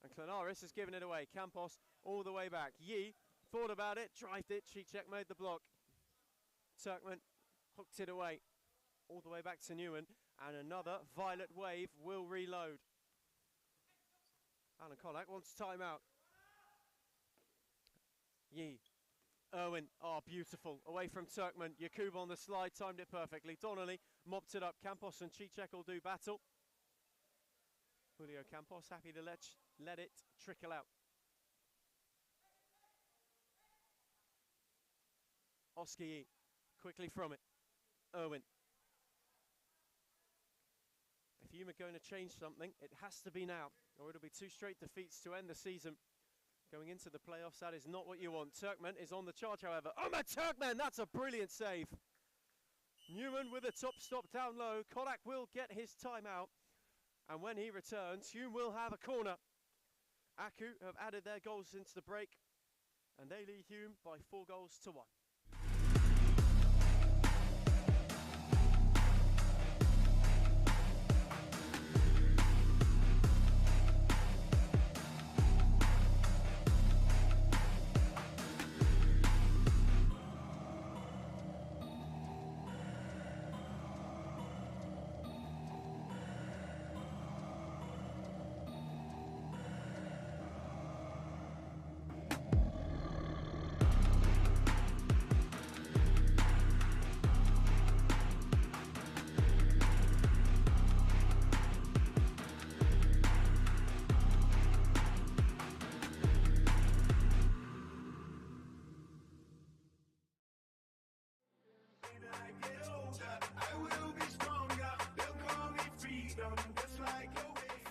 And Clanaris has given it away. Campos all the way back. Yi thought about it, drived it. Cicek made the block. Turkmen hooked it away. All the way back to Newen. And another violet wave will reload. Alan Kolak wants timeout. Yi. Owen, oh beautiful, away from Turkmen. Jakub on the slide, timed it perfectly. Donnelly mopped it up. Campos and Cicek will do battle. Julio Campos happy to let it trickle out. Oscar Yi, quickly from it. Owen. If Hume are going to change something, it has to be now, or it'll be 2 straight defeats to end the season. Going into the playoffs, that is not what you want. Turkmen is on the charge, however. Ömer Turkmen, that's a brilliant save. Newen with a top stop down low. Kolak will get his timeout. And when he returns, Hume will have a corner. Aku have added their goals since the break, and they lead Hume by 4-1.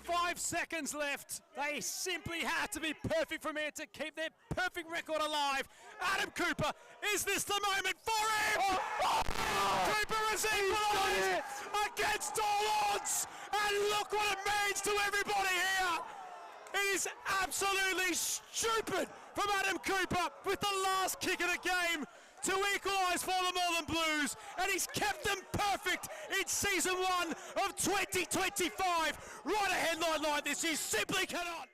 5 seconds left. They simply had to be perfect from here to keep their perfect record alive. Adam Cooper, is this the moment for him? Cooper has equalised against all odds, and look what it means to everybody here. It is absolutely stupid from Adam Cooper with the last kick of the game to equalise for the Northern Blues, and he's kept them perfect in season 1 of 2025. Right a headline like this, you simply cannot.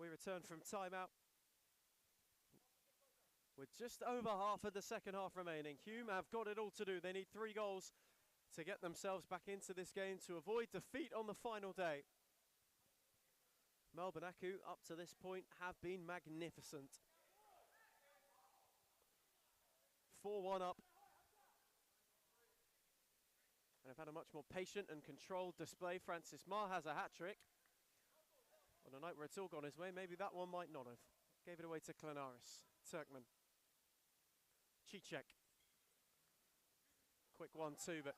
We return from timeout with just over half of the second half remaining. Hume have got it all to do. They need 3 goals to get themselves back into this game to avoid defeat on the final day. Melbourne Aku, up to this point, have been magnificent. 4-1 up. And have had a much more patient and controlled display. Francis Marr has a hat-trick. On a night where it's all gone his way, maybe that one might not have. Gave it away to Klanaris. Turkmen. Cicek. Quick 1-2, but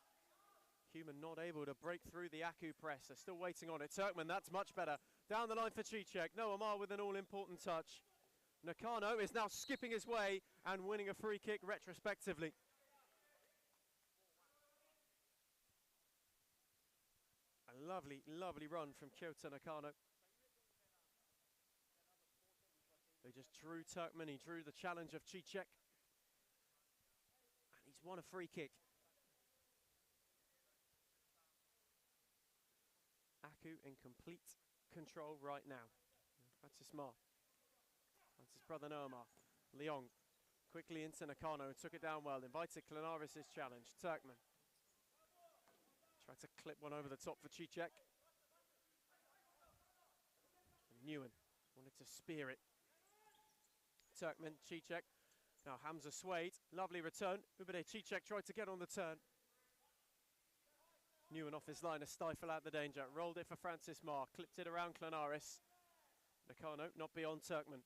Hume not able to break through the Aku press. They're still waiting on it. Turkmen, that's much better. Down the line for Cicek. Noah Marr with an all-important touch. Nakano is now skipping his way and winning a free kick retrospectively. A lovely, lovely run from Kyoto Nakano. He just drew Turkmen, he drew the challenge of Cicek. And he's won a free kick. Aku in complete control right now. Francis Marr. Francis' brother Noah Marr. Leong quickly into Nakano and took it down well. Invited Klanaris' challenge. Turkmen. Tried to clip one over the top for Cicek. And Nguyen wanted to spear it. Turkmen, Cicek. Now Hamza Swade. Lovely return. Ubade Cicek tried to get on the turn. Nguyen off his line to stifle out the danger. Rolled it for Francis Marr. Clipped it around Klanaris. Nakano not beyond Turkmen.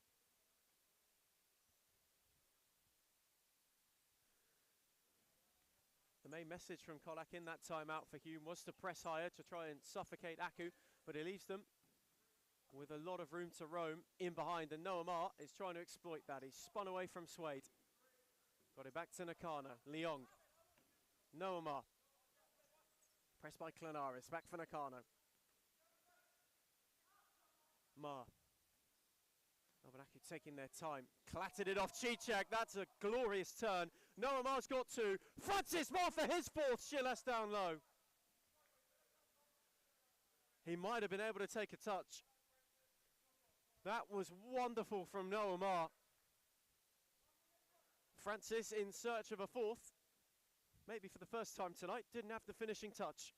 The main message from Kolak in that timeout for Hume was to press higher to try and suffocate Aku, but he leaves them with a lot of room to roam in behind, and Noah Marr is trying to exploit that. He's spun away from Swade. Got it back to Nakano. Leong. Noah Marr. Pressed by Klanaris. Back for Nakano. Marr. Melbourne Aku taking their time. Clattered it off Cicek. That's a glorious turn. Noah Marr's got 2. Francis Marr for his 4th. Shillas down low. He might have been able to take a touch. That was wonderful from Noah Marr. Francis in search of a 4th. Maybe for the first time tonight. Didn't have the finishing touch.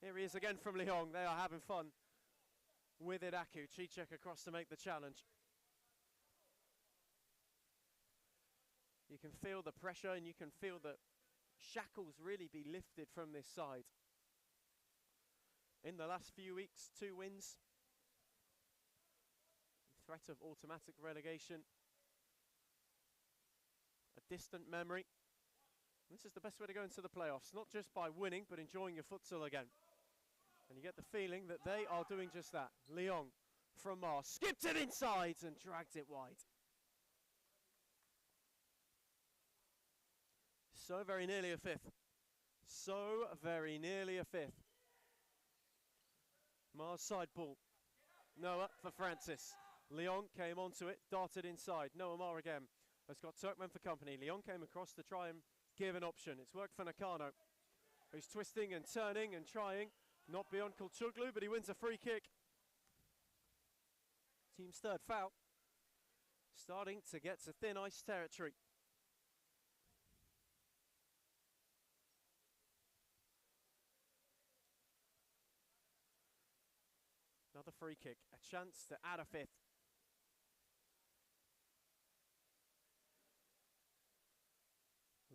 Here he is again from Leong. They are having fun with it. Aku. Cicek across to make the challenge. You can feel the pressure and you can feel the shackles really be lifted from this side. In the last few weeks, 2 wins. Threat of automatic relegation. A distant memory. This is the best way to go into the playoffs, not just by winning, but enjoying your futsal again. And you get the feeling that they are doing just that. Leong from Marr, skipped it inside and dragged it wide. So very nearly a 5th. So very nearly a 5th. Marr's side ball. Noah for Francis. Leong came onto it, darted inside. Noah Marr again has got Turkmen for company. Leong came across to try and give an option. It's worked for Nakano, who's twisting and turning and trying. Not beyond Kulchuglu, but he wins a free kick. Team's 3rd foul. Starting to get to thin ice territory. Another free kick, a chance to add a 5th.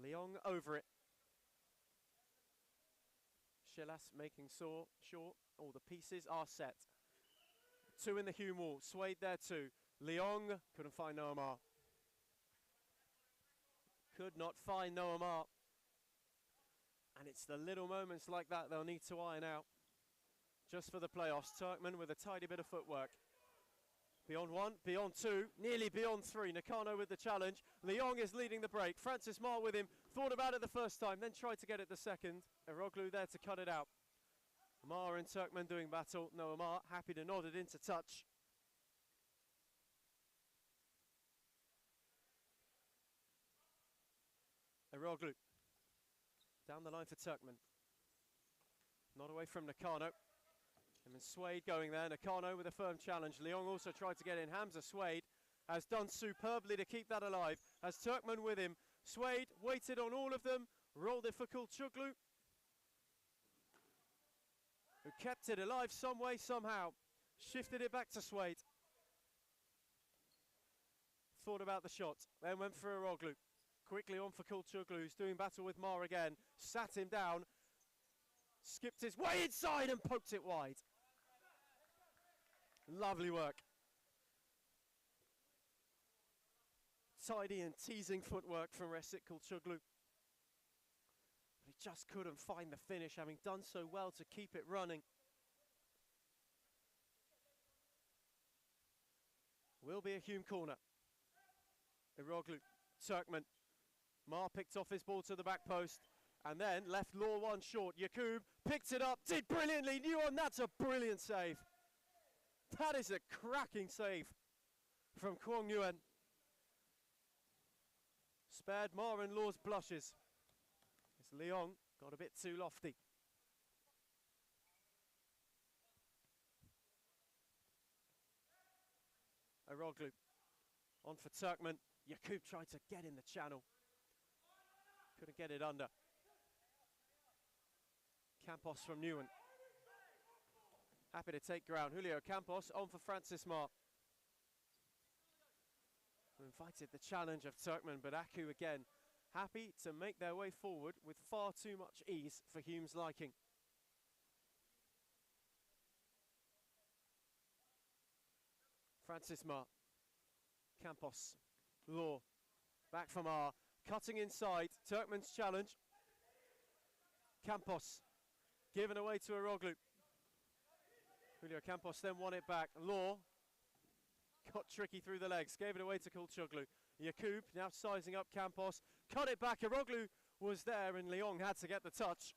Leong over it. Shilas making sure all the pieces are set. 2 in the Hume wall. Swayed there too. Leong couldn't find Noamar. Could not find Noamar. And it's the little moments like that they'll need to iron out just for the playoffs. Turkmen with a tidy bit of footwork. Beyond 1, beyond 2, nearly beyond 3. Nakano with the challenge. Leong is leading the break. Francis Ma with him. Thought about it the first time, then tried to get it the second. Eroglu there to cut it out. Ma and Turkmen doing battle. Noamar happy to nod it into touch. Eroglu down the line for Turkmen. Not away from Nakano. And Swade going there. Nakano with a firm challenge. Leong also tried to get in. Hamza Swade has done superbly to keep that alive. Has Turkmen with him. Swade waited on all of them. Rolled it for Kulchuglu, who kept it alive some way, somehow. Shifted it back to Swade. Thought about the shot. Then went for Eroglu. Quickly on for Kulchuglu, who's doing battle with Ma again. Sat him down. Skipped his way inside and poked it wide. Lovely work. Tidy and teasing footwork from Resik Kulchuglu. But he just couldn't find the finish, having done so well to keep it running. Will be a Hume corner. Eroglu, Turkmen. Ma picked off his ball to the back post and then left Law 1 short. Yakub picked it up, did brilliantly. Nguyen, that's a brilliant save. That is a cracking save from Kwong Nguyen. Spared Ma and Law's blushes. It's Leong got a bit too lofty. Eroglu on for Turkmen. Yakub tried to get in the channel. Couldn't get it under. Campos from Nguyen. Happy to take ground. Julio Campos on for Francis Ma. Who invited the challenge of Turkmen, but Aku again happy to make their way forward with far too much ease for Hume's liking. Francis Ma. Campos. Law. Back from Ma. Cutting inside. Turkmen's challenge. Campos. Given away to Eroglu. Julio Campos then won it back. Law got tricky through the legs. Gave it away to Kulchuglu. Yakub now sizing up Campos. Cut it back. Eroglu was there and Leong had to get the touch.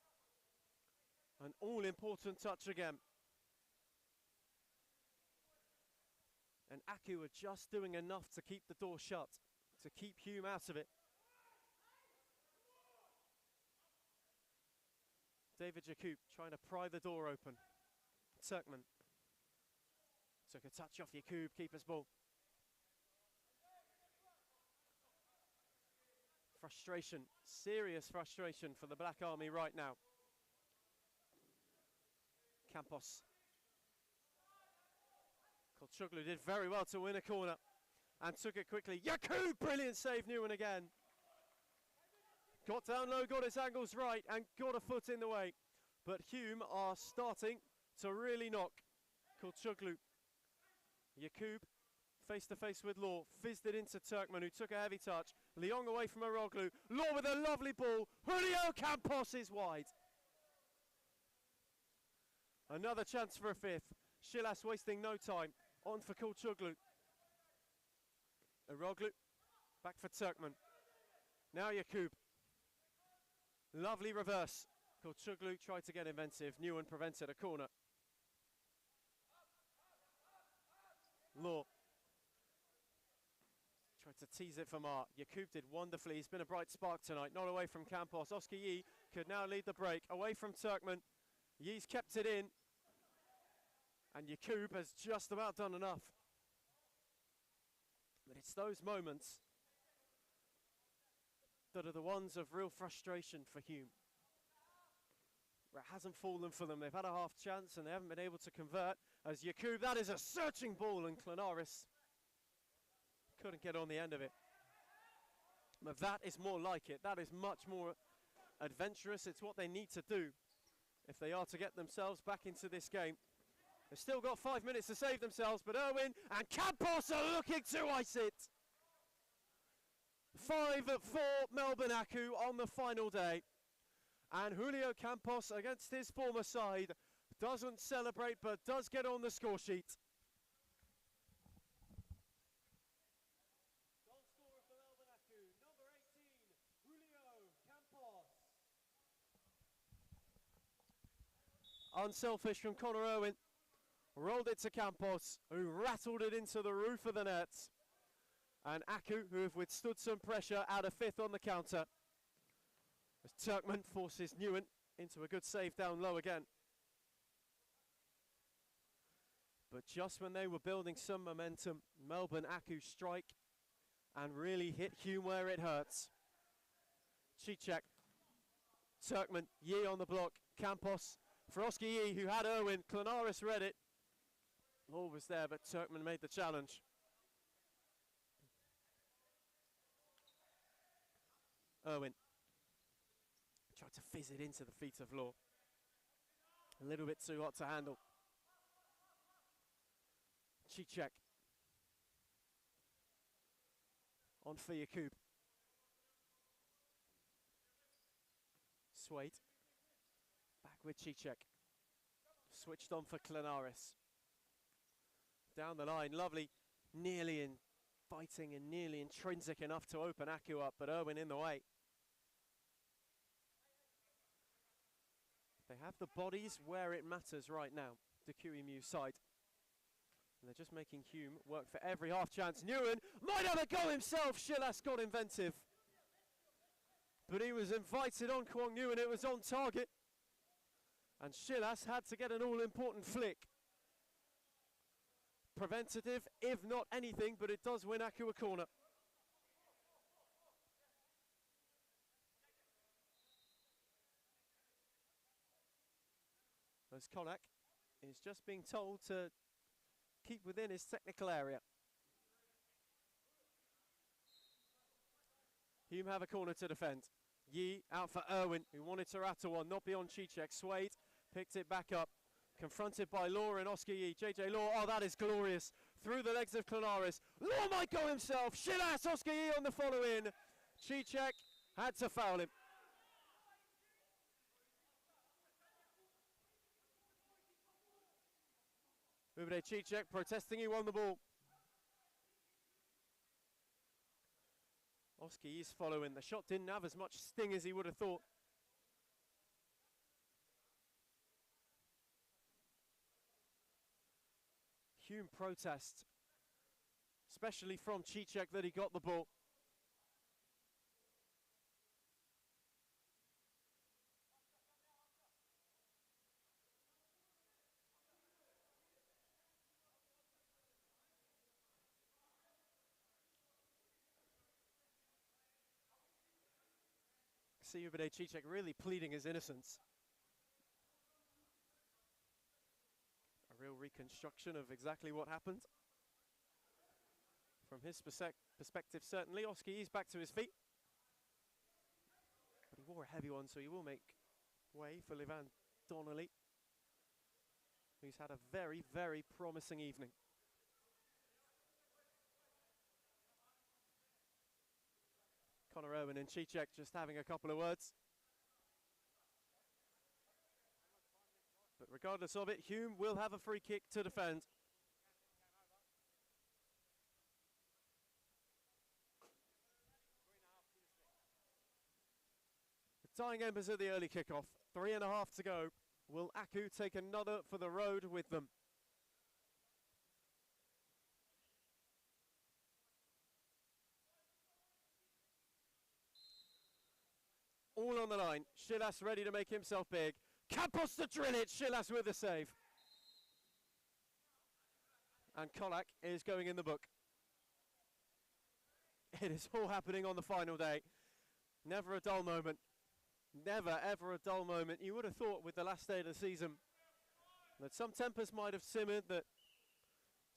An all-important touch again. And Aku were just doing enough to keep the door shut, to keep Hume out of it. David Jakub trying to pry the door open. Turkmen took a touch off Yakub, keeper's ball. Frustration, serious frustration for the Black Army right now. Campos. Kulchuglu did very well to win a corner and took it quickly. Yakub, brilliant save, Nguyen again. Got down low, got his angles right and got a foot in the way. But Hume are starting to really knock. Kulchuglu. Yakub face to face with Law, fizzed it into Turkmen, who took a heavy touch. Leong away from Eroglu. Law with a lovely ball. Julio Campos is wide. Another chance for a fifth. Shilas wasting no time. On for Kulchuglu. Eroglu. Back for Turkmen. Now Yakub. Lovely reverse. Kulchuglu tried to get inventive. Nguyen prevented a corner. Law. Tried to tease it for Ma. Yakub did wonderfully. He's been a bright spark tonight. Not away from Campos. Oscar Yi could now lead the break. Away from Turkmen. Yi's kept it in. And Yakub has just about done enough. But it's those moments that are the ones of real frustration for Hume. Where it hasn't fallen for them. They've had a half chance and they haven't been able to convert. As Yakub, that is a searching ball, and Clanaris couldn't get on the end of it. But that is more like it. That is much more adventurous. It's what they need to do if they are to get themselves back into this game. They've still got 5 minutes to save themselves, but Irwin and Campos are looking to ice it. 5-4 Melbourne Aku on the final day. And Julio Campos, against his former side, doesn't celebrate but does get on the score sheet. Goal scorer for Melbourne Aku, number 18, Julio Campos. Unselfish from Connor Irwin. Rolled it to Campos, who rattled it into the roof of the net. And Aku, who have withstood some pressure, out of fifth on the counter. As Turkman forces Newen into a good save down low again. But just when they were building some momentum, Melbourne Aku strike and really hit Hume where it hurts. Cicek, Turkman, Yee on the block, Campos, Frosky Yee, who had Irwin, Klanaris read it. Law was there, but Turkman made the challenge. Irwin tried to fizz it into the feet of Law. A little bit too hot to handle. Cicek on for Yakub. Swade back with Cicek. Switched on for Klanaris. Down the line, lovely, nearly in fighting and nearly intrinsic enough to open Aku up, but Irwin in the way. They have the bodies where it matters right now, the QEMU side. And they're just making Hume work for every half chance. Newen might have a go himself. Shilas got inventive. But he was invited on Kwong Newen. It was on target. And Shilas had to get an all-important flick. Preventative, if not anything, but it does win Aku a corner. As Konak is just being told to keep within his technical area. Hume have a corner to defend. Yee out for Irwin, who wanted to rattle one, not beyond Cicek. Swade picked it back up. Confronted by Law and Oscar Yee. JJ Law, oh, that is glorious. Through the legs of Klanaris. Law might go himself. Shilas, Oscar Yee on the follow-in. Cicek had to foul him. Ubre Cicek protesting, he won the ball. Oscar Yee's following. The shot didn't have as much sting as he would have thought. Hume protest, especially from Cicek, that he got the ball. See Ubade Cicek really pleading his innocence. A real reconstruction of exactly what happened. From his perspective, certainly. Oscar Yee's back to his feet. But he wore a heavy one, so he will make way for Levan Donnelly, who's had a very, very promising evening. Connor Irwin and Cicek just having a couple of words. But regardless of it, Hume will have a free kick to defend. The dying embers of the early kickoff. 3.5 to go. Will Aku take another for the road with them? All on the line. Shilas ready to make himself big. Campos to drill it. Shilas with the save. And Kolak is going in the book. It is all happening on the final day. Never a dull moment. Never, ever a dull moment. You would have thought with the last day of the season that some tempers might have simmered, that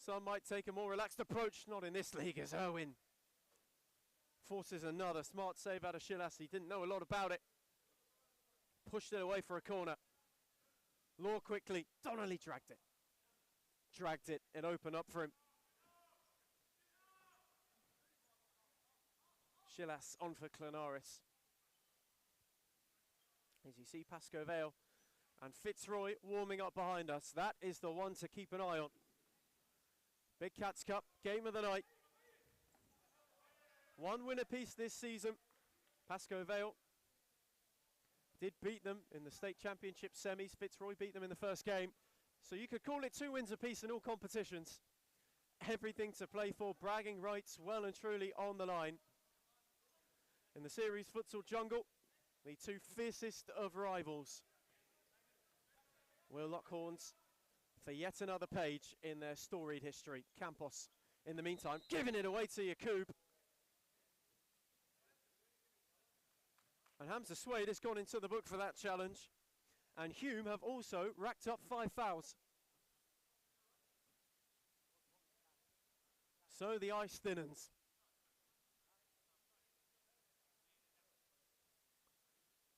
some might take a more relaxed approach. Not in this league, as Irwin forces another smart save out of Shilas. He didn't know a lot about it. Pushed it away for a corner. Law quickly. Donnelly dragged it. It opened up for him. Chilas on for Clanaris. As you see, Pascoe Vale and Fitzroy warming up behind us. That is the one to keep an eye on. Big Cats Cup, game of the night. One win apiece this season. Pascoe Vale did beat them in the state championship semis. Fitzroy beat them in the first game. So you could call it 2 wins apiece in all competitions. Everything to play for, bragging rights well and truly on the line. In the series futsal jungle, the 2 fiercest of rivals will lock horns for yet another page in their storied history. Campos, in the meantime, giving it away to Yakub. And Hamza Suede has gone into the book for that challenge. And Hume have also racked up 5 fouls. So the ice thinnens.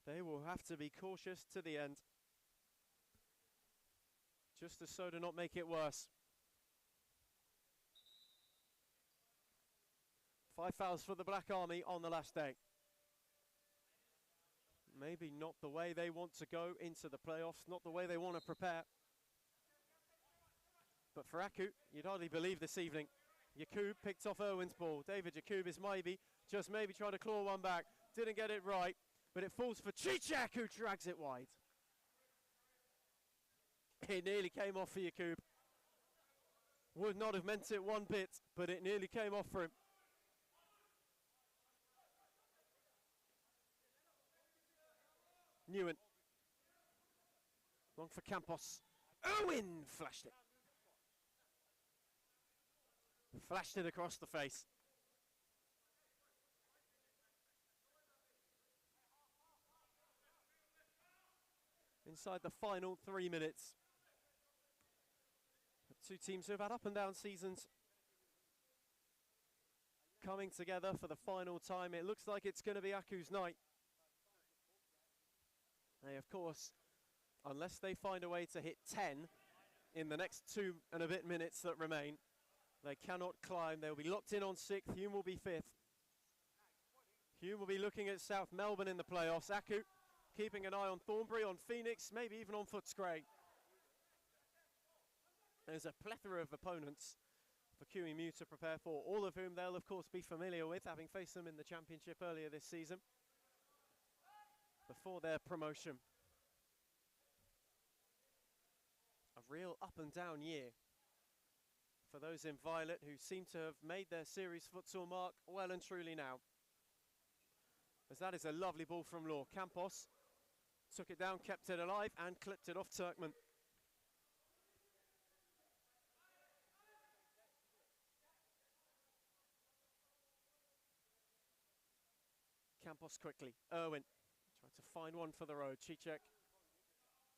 They will have to be cautious to the end, just so to not make it worse. 5 fouls for the Black Army on the last day. Maybe not the way they want to go into the playoffs, not the way they want to prepare. But for Aku, you'd hardly believe this evening. Yakub picked off Irwin's ball. David Yakub is maybe, just maybe, trying to claw one back. Didn't get it right, but it falls for Chichak, who drags it wide. It nearly came off for Yakub. Would not have meant it one bit, but it nearly came off for him. Newen. Long for Campos. Irwin flashed it. Flashed it across the face. Inside the final 3 minutes. The 2 teams who have had up and down seasons coming together for the final time. It looks like it's going to be Aku's night. They, of course, unless they find a way to hit 10 in the next 2 and a bit minutes that remain, they cannot climb. They'll be locked in on 6th. Hume will be 5th. Hume will be looking at South Melbourne in the playoffs. Aku keeping an eye on Thornbury, on Phoenix, maybe even on Footscray. There's a plethora of opponents for QEMU to prepare for, all of whom they'll, of course, be familiar with, having faced them in the championship earlier this season, before their promotion. A real up and down year for those in violet, who seem to have made their series futsal mark well and truly now. As that is a lovely ball from Law. Campos took it down, kept it alive, and clipped it off Turkman. Campos quickly. Irwin tried to find one for the road. Chichek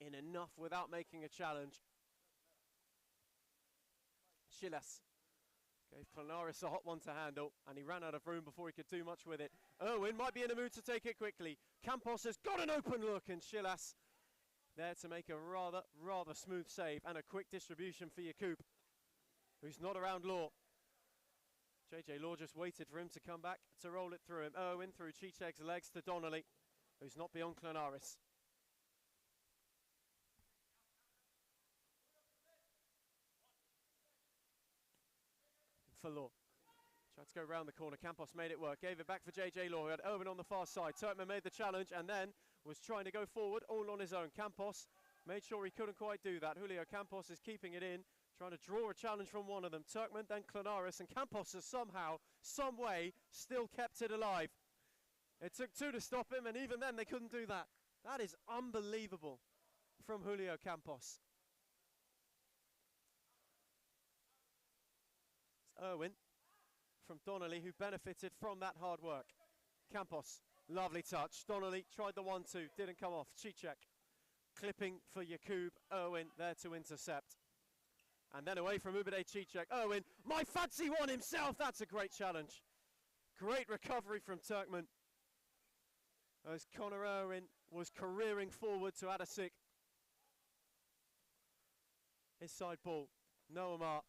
in enough without making a challenge. Chilas gave Clanaris a hot one to handle, and he ran out of room before he could do much with it. Irwin might be in a mood to take it quickly. Campos has got an open look, and Chilas there to make a rather smooth save, and a quick distribution for Yakub, who's not around Law. JJ Law just waited for him to come back to roll it through him. Irwin through Chichek's legs to Donnelly, who's not beyond Clanaris. For Law. Tried to go round the corner. Campos made it work. Gave it back for JJ Law, who had Irwin on the far side. Turkman made the challenge and then was trying to go forward all on his own. Campos made sure he couldn't quite do that. Julio Campos is keeping it in, trying to draw a challenge from one of them. Turkman, then Clanaris, and Campos has somehow, some way, still kept it alive. It took 2 to stop him, and even then they couldn't do that. That is unbelievable from Julio Campos. It's Irwin from Donnelly, who benefited from that hard work. Campos, lovely touch. Donnelly tried the 1-2, didn't come off. Chichek clipping for Yakub. Irwin there to intercept. And then away from Ubade Chichek. Irwin, my fancy one himself. That's a great challenge. Great recovery from Turkman, as Connor Irwin was careering forward to Adasik. His side ball. No Amar.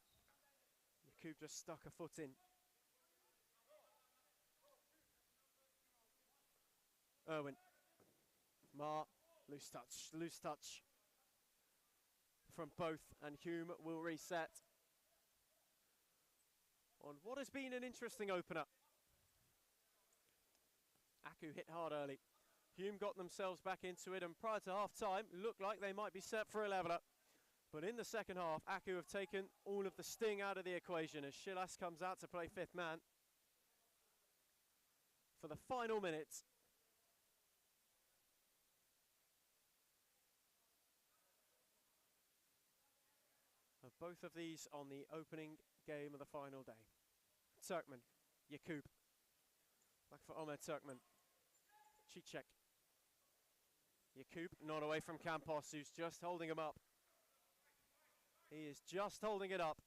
Yakub just stuck a foot in. Irwin. Mar. Loose touch from both, and Hume will reset on what has been an interesting opener. Aku hit hard early. Hume got themselves back into it, and prior to half-time, looked like they might be set for a leveller. But in the second half, Aku have taken all of the sting out of the equation as Shilas comes out to play fifth man for the final minutes. Of both of these on the opening game of the final day. Turkmen, Yakub. Back for Omer Turkmen. Cicek. Yakub not away from Campos, who's just holding him up. He is just holding it up.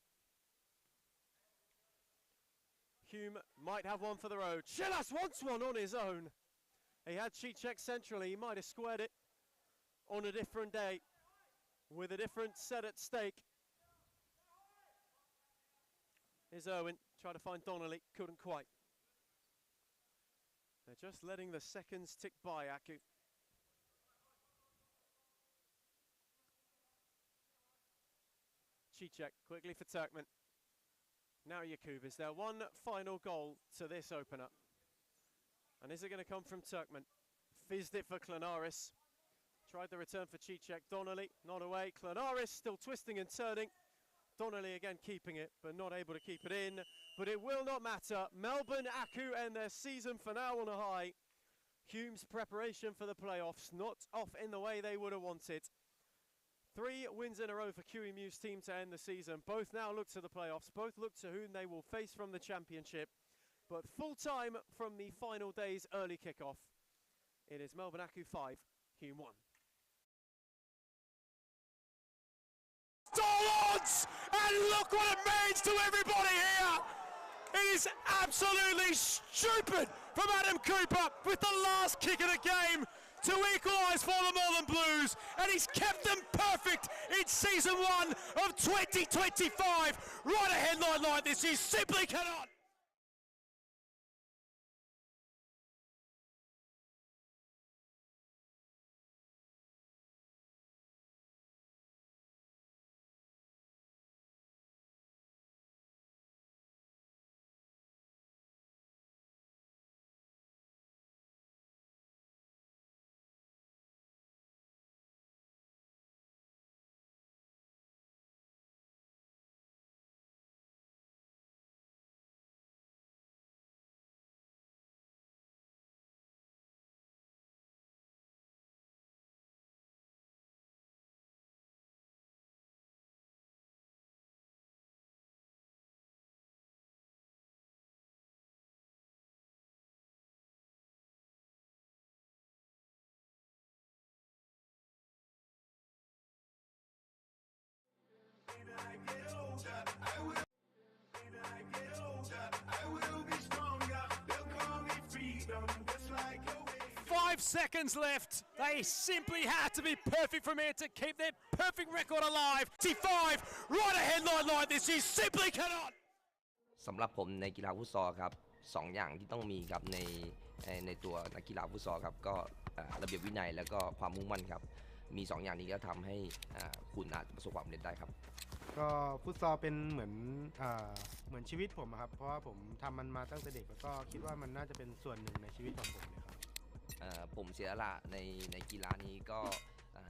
Hume might have one for the road. Shilas wants one on his own. He had Cicek centrally. He might have squared it on a different day with a different set at stake. Here's Irwin, tried to find Donnelly, couldn't quite. They're just letting the seconds tick by, Aku. Cicek, quickly for Turkmen. Now Yakub, is there one final goal to this opener? And is it going to come from Turkmen? Fizzed it for Klanaris. Tried the return for Cicek, Donnelly, not away. Klanaris still twisting and turning. Donnelly again keeping it, but not able to keep it in. But it will not matter. Melbourne Aku end their season for now on a high. Hume's preparation for the playoffs not off in the way they would have wanted. 3 wins in a row for QEMU's team to end the season. Both now look to the playoffs. Both look to whom they will face from the championship. But full time from the final day's early kickoff. It is Melbourne Aku 5, Hume 1. Odds! And look what it means to everybody here! It is absolutely stupid from Adam Cooper with the last kick of the game to equalise for the Northern Blues, and he's kept them perfect in season 1 of 2025. Right a headline like this, you simply cannot. When I get older, I will be stronger. They'll call me freedom, just like your way. 5 seconds left. They simply had to be perfect from here to keep their perfect record alive. 55, right a headline like this, you simply cannot. สำหรับผมในกีฬาฟุตซอลครับ2 อย่างที่ต้องมีครับในตัวนักกีฬาฟุตซอลครับก็ระเบียบวินัยแล้วก็ความมุ่งมั่นครับมี2 อย่างนี้ก็ทำให้คุณอาจจะประสบความสำเร็จได้ครับก็ฟุตซอลเป็นเหมือนชีวิตผมครับเพราะว่าผมทำมันมาตั้งแต่เด็กแล้วก็คิดว่ามันน่าจะเป็นส่วนหนึ่งในชีวิตของผมเลยครับผมเสียสละในกีฬานี้ก็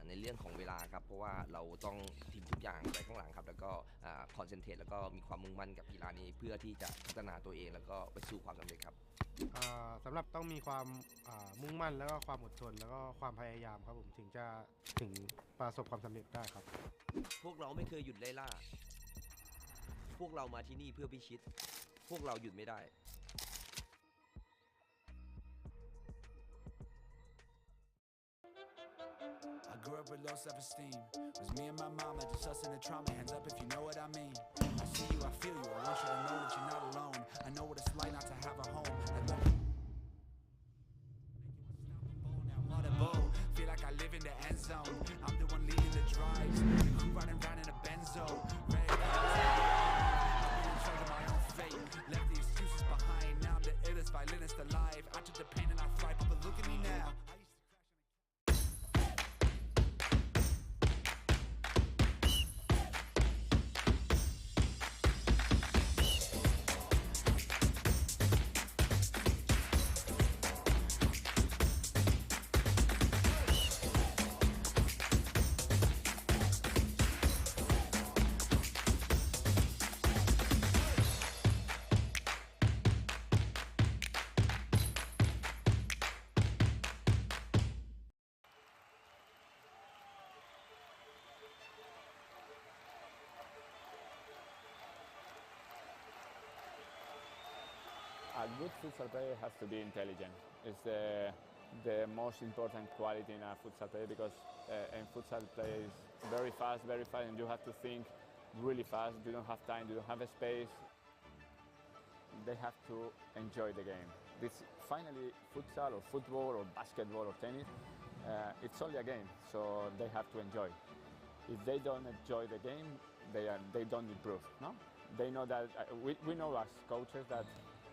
ในเรื่องของเวลาครับเพราะว่าเราต้องทิ้งทุกอย่างไปข้างหลังครับแล้วก็คอนเซนเทรตแล้วก็มีความมุ่งมั่นกับกีฬานี้เพื่อที่จะพัฒนาตัวเองแล้วก็ไปสู่ความสำเร็จครับสำหรับต้องมีความมุ่งมั่นแล้วก็ความอดทนแล้วก็ความพยายามครับผมถึงประสบความสำเร็จได้ครับพวกเราไม่เคยหยุดไล่ล่าพวกเรามาที่นี่เพื่อพิชิตพวกเราหยุดไม่ได้ I grew up with low self-esteem. It was me and my mama, just us in the trauma. Hands up if you know what I mean. I see you, I feel you. I want you to know that you're not alone. I know what it's like not to have a home. Feel like I live in the end zone. I'm the one leading the drives. The crew riding around in a Benzo. A good futsal player has to be intelligent. It's the most important quality in a futsal player because in futsal play is very fast, and you have to think really fast. You don't have time, you don't have a space. They have to enjoy the game. This finally futsal or football or basketball or tennis, it's only a game, so they have to enjoy. If they don't enjoy the game, they don't improve. No, they know that we know as coaches that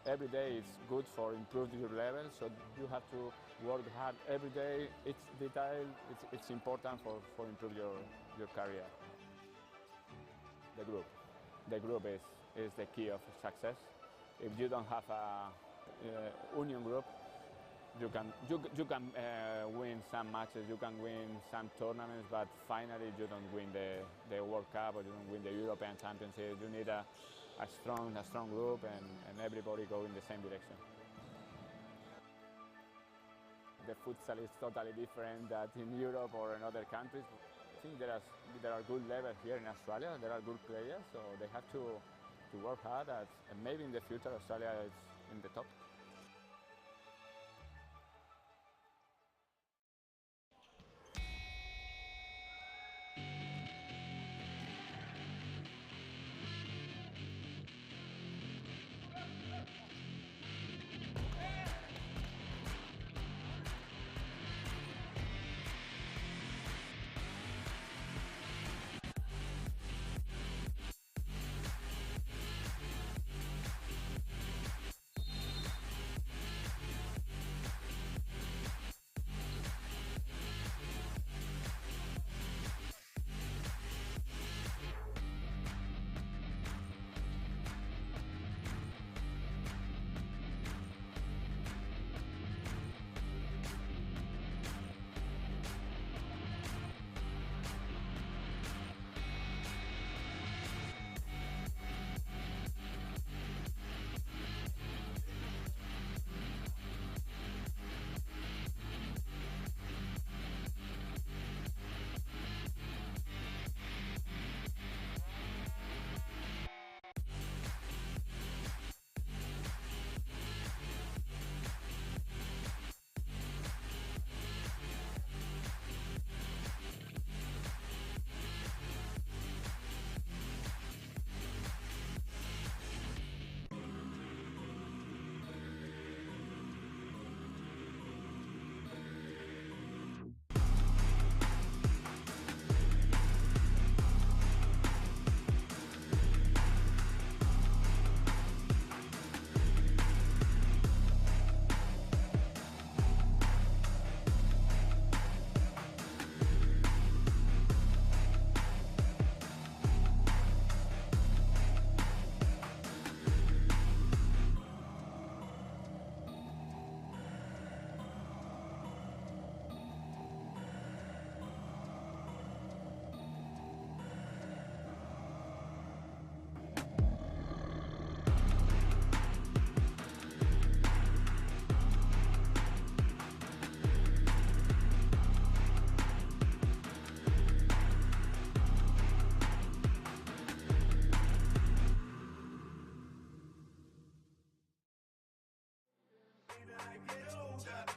every day is good for improving your level. So you have to work hard every day. It's detail. It's important for improve your career. The group is the key of success. If you don't have a union group, you can win some matches, you can win some tournaments, but finally you don't win the World Cup or you don't win the European Championship. You need a strong group and everybody go in the same direction. The futsal is totally different than in Europe or in other countries. I think there are good levels here in Australia. There are good players, so they have to work hard. And maybe in the future Australia is in the top.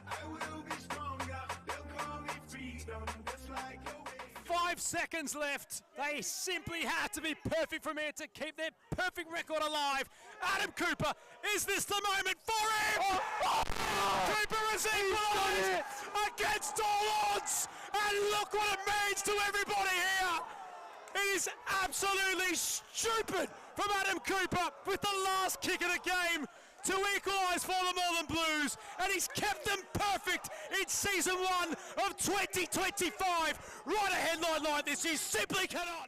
I will be stronger. They'll call me freedom. Just like your way. 5 seconds left. They simply had to be perfect from here to keep their perfect record alive. Adam Cooper, is this the moment for him? Cooper has equalised against all odds. And look what it means to everybody here. It is absolutely stupid from Adam Cooper with the last kick of the game to equalise for the Northern Blues, and he's kept them perfect in season 1 of 2025. Right a headline like this, he simply cannot.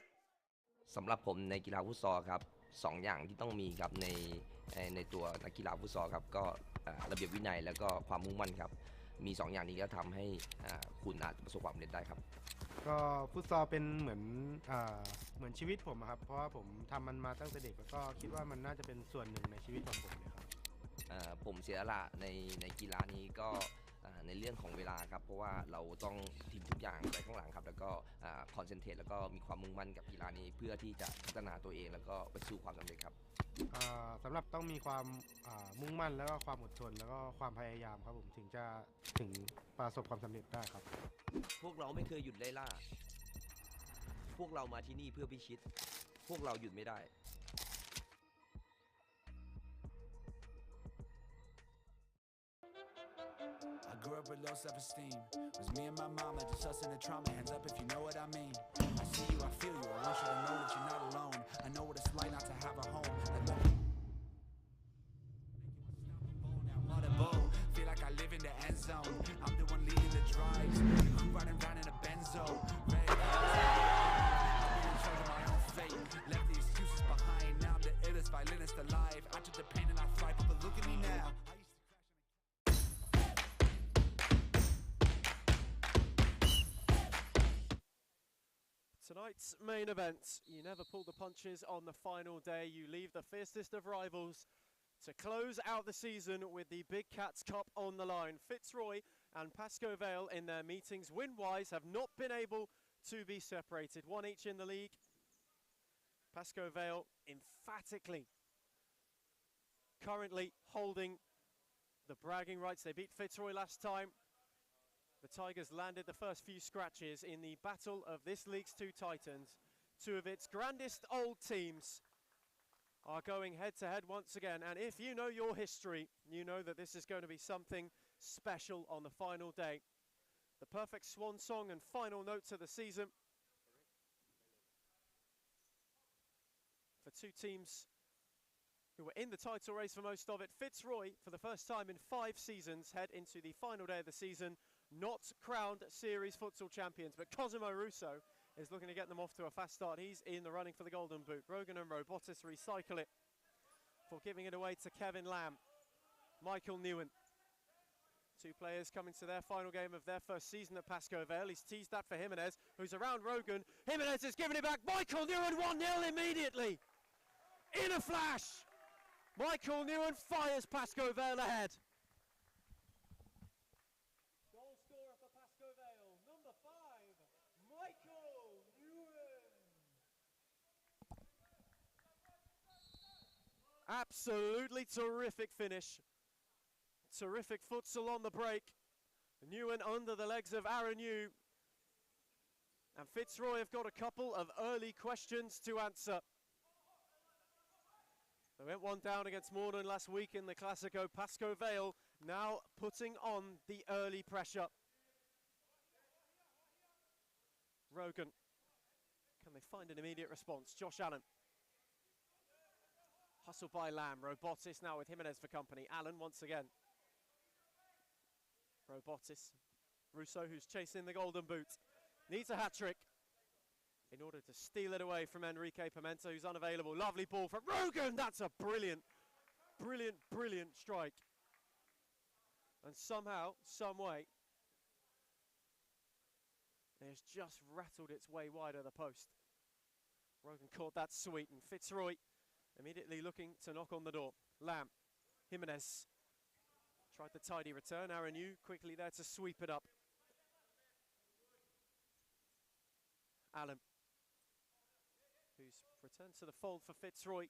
สำหรับผมในกีฬาฟุตซอลครับสองอย่างที่ต้องมีครับในตัวนักกีฬาฟุตซอลครับก็ระเบียบวินัยแล้วก็ความมุ่งมั่นครับมี2อย่างนี้ก็ทำให้คุณอาจจะประสบความสำเร็จได้ครับ ก็ฟุตซอลเป็นเหมือนชีวิตผมอะครับเพราะว่าผมทำมันมาตั้งแต่เด็กแล้วก็คิดว่ามันน่าจะเป็นส่วนหนึ่งในชีวิตของผมเลยครับ ผมเสียสละในกีฬานี้ก็ในเรื่องของเวลาครับเพราะว่าเราต้องทิ้งทุกอย่างไว้ข้างหลังครับแล้วก็คอนเซนเทรตแล้วก็มีความมุ่งมั่นกับกีฬานี้เพื่อที่จะพัฒนาตัวเองแล้วก็ไปสู่ความสำเร็จครับ สำหรับต้องมีความมุ่งมั่นแล้วก็ความอดทนแล้วก็ความพยายามครับผมถึงจะประสบความสำเร็จได้ครับ พวกเราไม่เคยหยุดไล่ล่า พวกเรามาที่นี่เพื่อพิชิต พวกเราหยุดไม่ได้ I grew up with low self-esteem. Was me and my mama, just us in the trauma. Hands up if you know what I mean. I see you, I feel you. I want you to know that you're not alone. I know what it's like not to have a home. Like feel like I live in the end zone. I'm the one leading the drives. The crew riding round in a Benzo. Ready? I'll be in charge of my own fate. Left the excuses behind. Now I'm the illest violinist alive. I took the pain and I thrive. But look at me now. Tonight's main event, you never pull the punches on the final day. You leave the fiercest of rivals to close out the season with the Big Cats Cup on the line. Fitzroy and Pascoe Vale in their meetings win-wise have not been able to be separated. One each in the league. Pascoe Vale emphatically currently holding the bragging rights. They beat Fitzroy last time. The Tigers landed the first few scratches in the battle of this league's two titans. Two of its grandest old teams are going head-to-head once again. And if you know your history, you know that this is going to be something special on the final day. The perfect swan song and final notes of the season for two teams who were in the title race for most of it. Fitzroy, for the first time in 5 seasons, head into the final day of the season, not crowned series futsal champions, but Cosimo Russo is looking to get them off to a fast start. He's in the running for the golden boot. Rogan and Robotis recycle it for giving it away to Kevin Lamb. Michael Newen. Two players coming to their final game of their first season at Pascoe Vale. He's teased that for Jimenez, who's around Rogan. Jimenez is giving it back. Michael Newen 1-0 immediately. In a flash. Michael Newen fires Pascoe Vale ahead. Goal scorer for Pascoe Vale, number 5, Michael Newen. Absolutely terrific finish. Terrific futsal on the break. Newen under the legs of Aaron Yu. And Fitzroy have got a couple of early questions to answer. They went one down against Morden last week in the Classico. Pascoe Vale now putting on the early pressure. Rogan. Can they find an immediate response? Josh Allen. Hustled by Lamb. Robotis now with Jimenez for company. Allen once again. Robotis. Russo, who's chasing the golden boot, needs a hat-trick in order to steal it away from Enrique Pimenta, who's unavailable. Lovely ball from Rogan. That's a brilliant, brilliant, brilliant strike. And somehow, some way, it has just rattled its way wide of the post. Rogan caught that sweet, and Fitzroy immediately looking to knock on the door. Lamb, Jimenez tried the tidy return. Aaron Yu quickly there to sweep it up. Allen, who's returned to the fold for Fitzroy,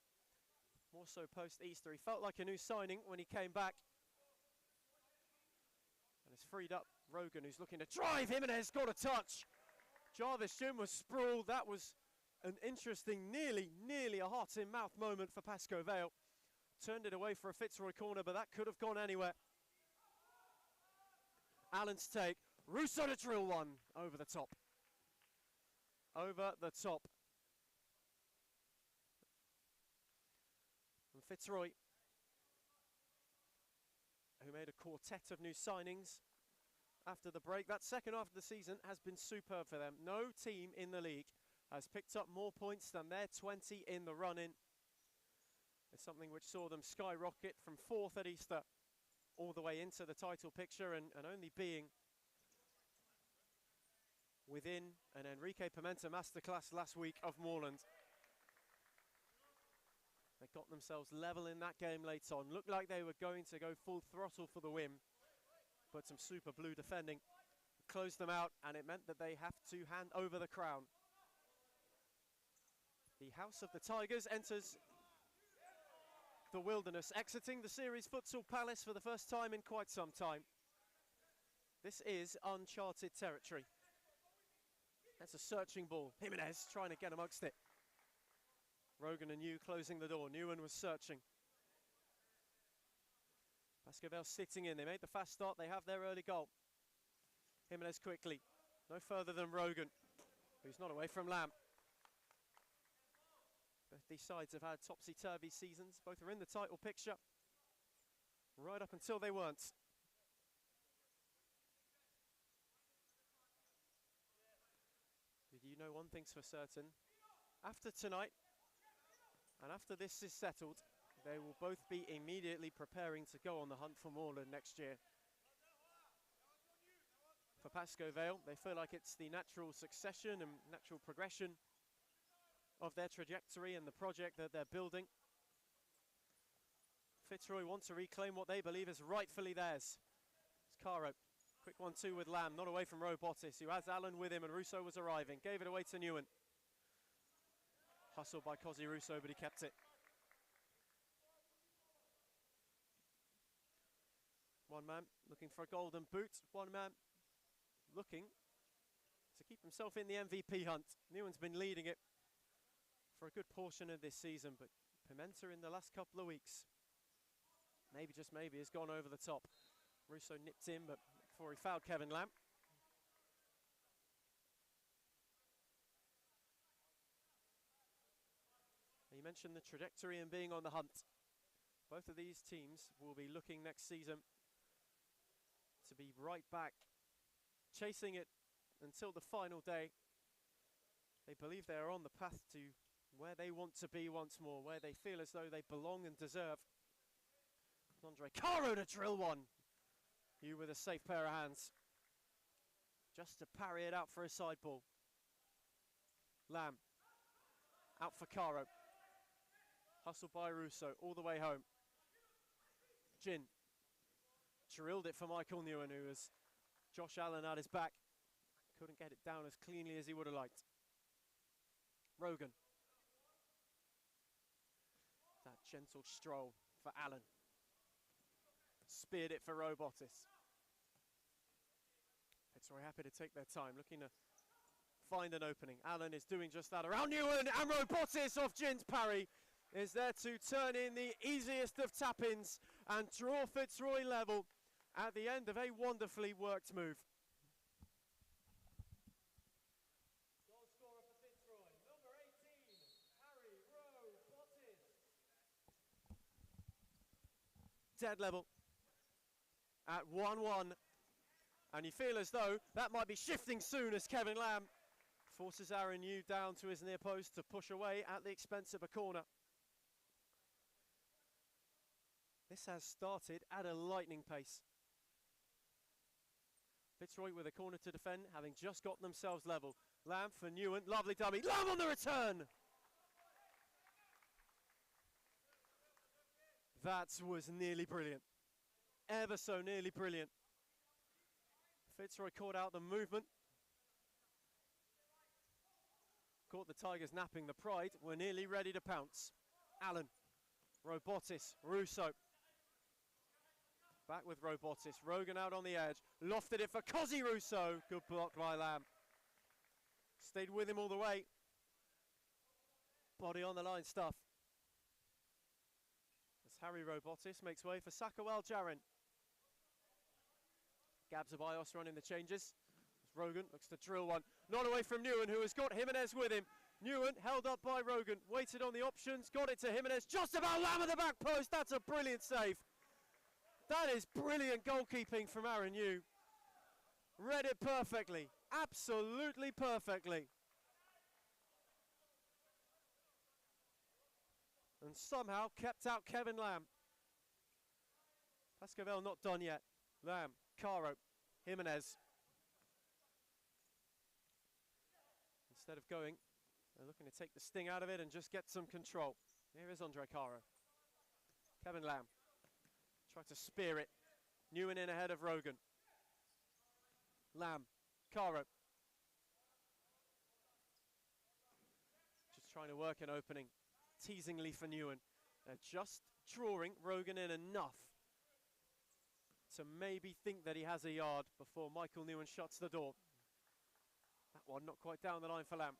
more so post-Easter. He felt like a new signing when he came back. And it's freed up Rogan, who's looking to drive. Jimenez got a touch. Jarvis Jim was sprawled. That was an interesting, nearly a heart-in-mouth moment for Pascoe Vale. Turned it away for a Fitzroy corner, but that could have gone anywhere. Allen's take. Russo to drill one over the top. Over the top. And Fitzroy, who made a quartet of new signings after the break. That second half of the season has been superb for them. No team in the league has picked up more points than their 20 in the run-in. It's something which saw them skyrocket from 4th at Easter all the way into the title picture, and only being within an Enrique Pimenta masterclass last week of Moreland. They got themselves level in that game late on. Looked like they were going to go full throttle for the win, but some super blue defending closed them out, and it meant that they have to hand over the crown. The House of the Tigers enters the wilderness, exiting the series Futsal Palace for the first time in quite some time. This is uncharted territory. That's a searching ball. Jimenez trying to get amongst it. Rogan and New closing the door. Newen was searching. Baskerville sitting in. They made the fast start. They have their early goal. Jimenez quickly. No further than Rogan, who's not away from Lamb. Both these sides have had topsy-turvy seasons. Both are in the title picture, right up until they weren't. You know one thing's for certain. After tonight, and after this is settled, they will both be immediately preparing to go on the hunt for Moreland next year. For Pascoe Vale, they feel like it's the natural succession and natural progression of their trajectory and the project that they're building. Fitzroy want to reclaim what they believe is rightfully theirs. It's Caro. Quick 1-2 with Lamb, not away from Robotis, who has Allen with him, and Russo was arriving. Gave it away to Newen. Hustled by Cosy Russo, but he kept it. One man looking for a golden boot. One man looking to keep himself in the MVP hunt. Newen's been leading it for a good portion of this season, but Pimenta in the last couple of weeks, maybe, just maybe, has gone over the top. Russo nipped in, but before he fouled Kevin Lamb. You mentioned the trajectory and being on the hunt. Both of these teams will be looking next season to be right back, chasing it until the final day. They believe they are on the path to where they want to be once more, where they feel as though they belong and deserve. Andre Caro to drill one. You with a safe pair of hands. Just to parry it out for a side ball. Lamb. Out for Caro. Hustled by Russo all the way home. Jin. Drilled it for Michael Newen, who was Josh Allen at his back. Couldn't get it down as cleanly as he would have liked. Rogan. That gentle stroll for Allen. Speared it for Robotis. Fitzroy happy to take their time, looking to find an opening. Allen is doing just that around Newen, and Robotis off Jin's parry is there to turn in the easiest of tap-ins and draw Fitzroy level at the end of a wonderfully worked move. Goal scorer for Fitzroy, number 18, Harry Robotis. Dead level at 1-1, and you feel as though that might be shifting soon as Kevin Lamb forces Aaron Yu down to his near post to push away at the expense of a corner. This has started at a lightning pace. Fitzroy with a corner to defend, having just gotten themselves level. Lamb for Newen, lovely dummy. Lamb on the return! That was nearly brilliant. Ever so nearly brilliant. Fitzroy caught out the movement. Caught the Tigers napping. The Pride were nearly ready to pounce. Allen, Robotis, Russo. Back with Robotis. Rogan out on the edge. Lofted it for Cosy Russo. Good block by Lamb. Stayed with him all the way. Body on the line stuff. As Harry Robotis makes way for Sakawel Jaren. Gabs Abayos running the changes. As Rogan looks to drill one. Not away from Newen, who has got Jimenez with him. Newen held up by Rogan. Waited on the options. Got it to Jimenez. Just about Lamb at the back post. That's a brilliant save. That is brilliant goalkeeping from Aaron Yu. Read it perfectly. Absolutely perfectly. And somehow kept out Kevin Lamb. Pascavel not done yet. Lamb, Caro, Jimenez. Instead of going, they're looking to take the sting out of it and just get some control. Here is Andre Caro. Kevin Lamb. Tried to spear it. Newen in ahead of Rogan. Lamb, Caro. Just trying to work an opening. Teasingly for Newen. They're just drawing Rogan in enough to maybe think that he has a yard before Michael Newen shuts the door. That one not quite down the line for Lamb.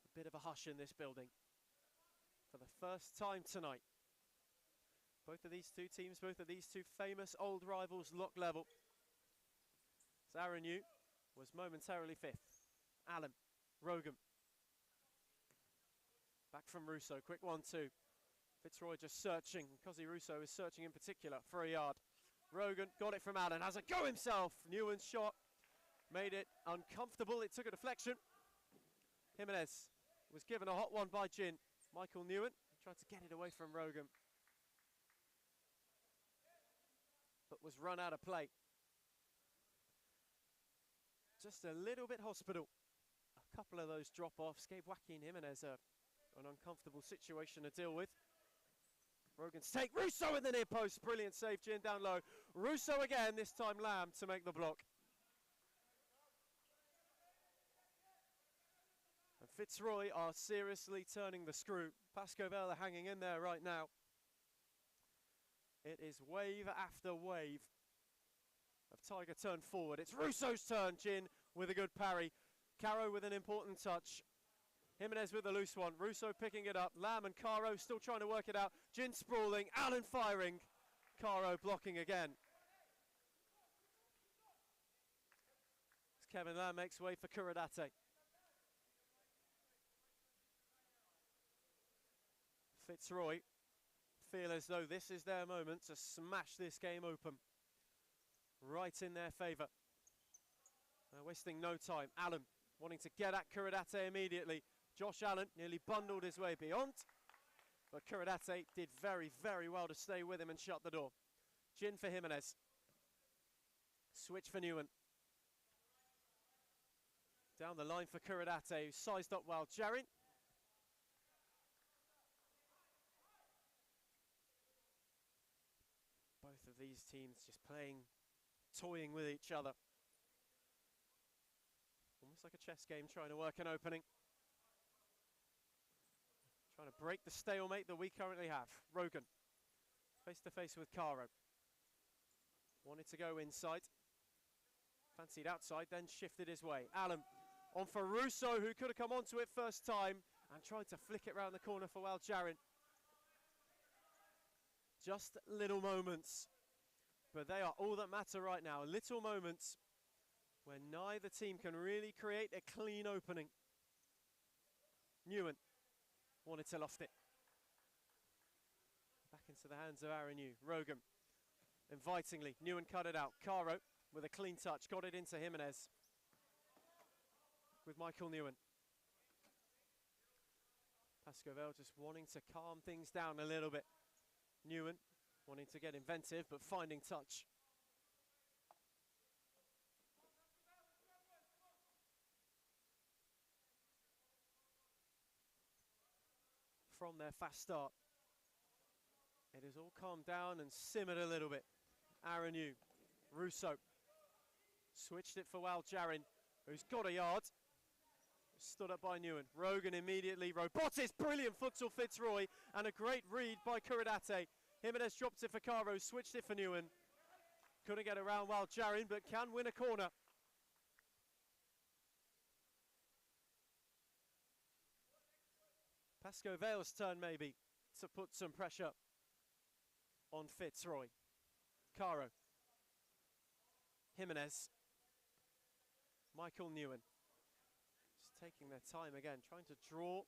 A bit of a hush in this building for the first time tonight. Both of these two teams, both of these two famous old rivals lock level. As Aaron Yu was momentarily fifth. Allen, Rogan. Back from Russo, quick 1-2. Fitzroy just searching, Cosy Russo is searching in particular for a yard. Rogan got it from Allen, has a go himself. Newen's shot made it uncomfortable, it took a deflection. Jimenez was given a hot one by Jin. Michael Newen tried to get it away from Rogan, but was run out of play. Just a little bit hospital. A couple of those drop-offs gave Joaquin Jimenez an uncomfortable situation to deal with. Rogan's take, Russo in the near post, brilliant save, Jin down low. Russo again, this time Lamb to make the block. And Fitzroy are seriously turning the screw. Pascovel are hanging in there right now. It is wave after wave of Tiger turn forward. It's Russo's turn, Jin with a good parry. Caro with an important touch. Jimenez with the loose one. Russo picking it up. Lamb and Caro still trying to work it out. Jin sprawling. Allen firing. Caro blocking again. As Kevin Lamb makes way for Kurodate. Fitzroy feel as though this is their moment to smash this game open. Right in their favour. Wasting no time. Allen wanting to get at Kurodate immediately. Josh Allen nearly bundled his way beyond, but Kurodate did very, very well to stay with him and shut the door. Jin for Jimenez. Switch for Newen. Down the line for Kurodate, who sized up well. Jarin. Both of these teams just playing, toying with each other. Almost like a chess game, trying to work an opening. Trying to break the stalemate that we currently have. Rogan, face to face with Caro. Wanted to go inside. Fancied outside, then shifted his way. Allen on for Russo, who could have come onto it first time and tried to flick it round the corner for Jarin. Just little moments, but they are all that matter right now. Little moments where neither team can really create a clean opening. Newen wanted to loft it. Back into the hands of Aaron Yu. Rogan, invitingly, Newen cut it out. Caro with a clean touch, got it into Jimenez. With Michael Newen. Pascovel just wanting to calm things down a little bit. Newen wanting to get inventive, but finding touch. From their fast start, it has all calmed down and simmered a little bit. Aaron Yu, Russo, switched it for Jarin, who's got a yard. Stood up by Newen. Rogan immediately. Robotis, brilliant futsal Fitzroy, and a great read by Kurodate. Jimenez dropped it for Caro, switched it for Newen. Couldn't get around Jarin, but can win a corner. Pascovel's turn maybe to put some pressure on Fitzroy. Caro. Jimenez. Michael Newen. Just taking their time again, trying to draw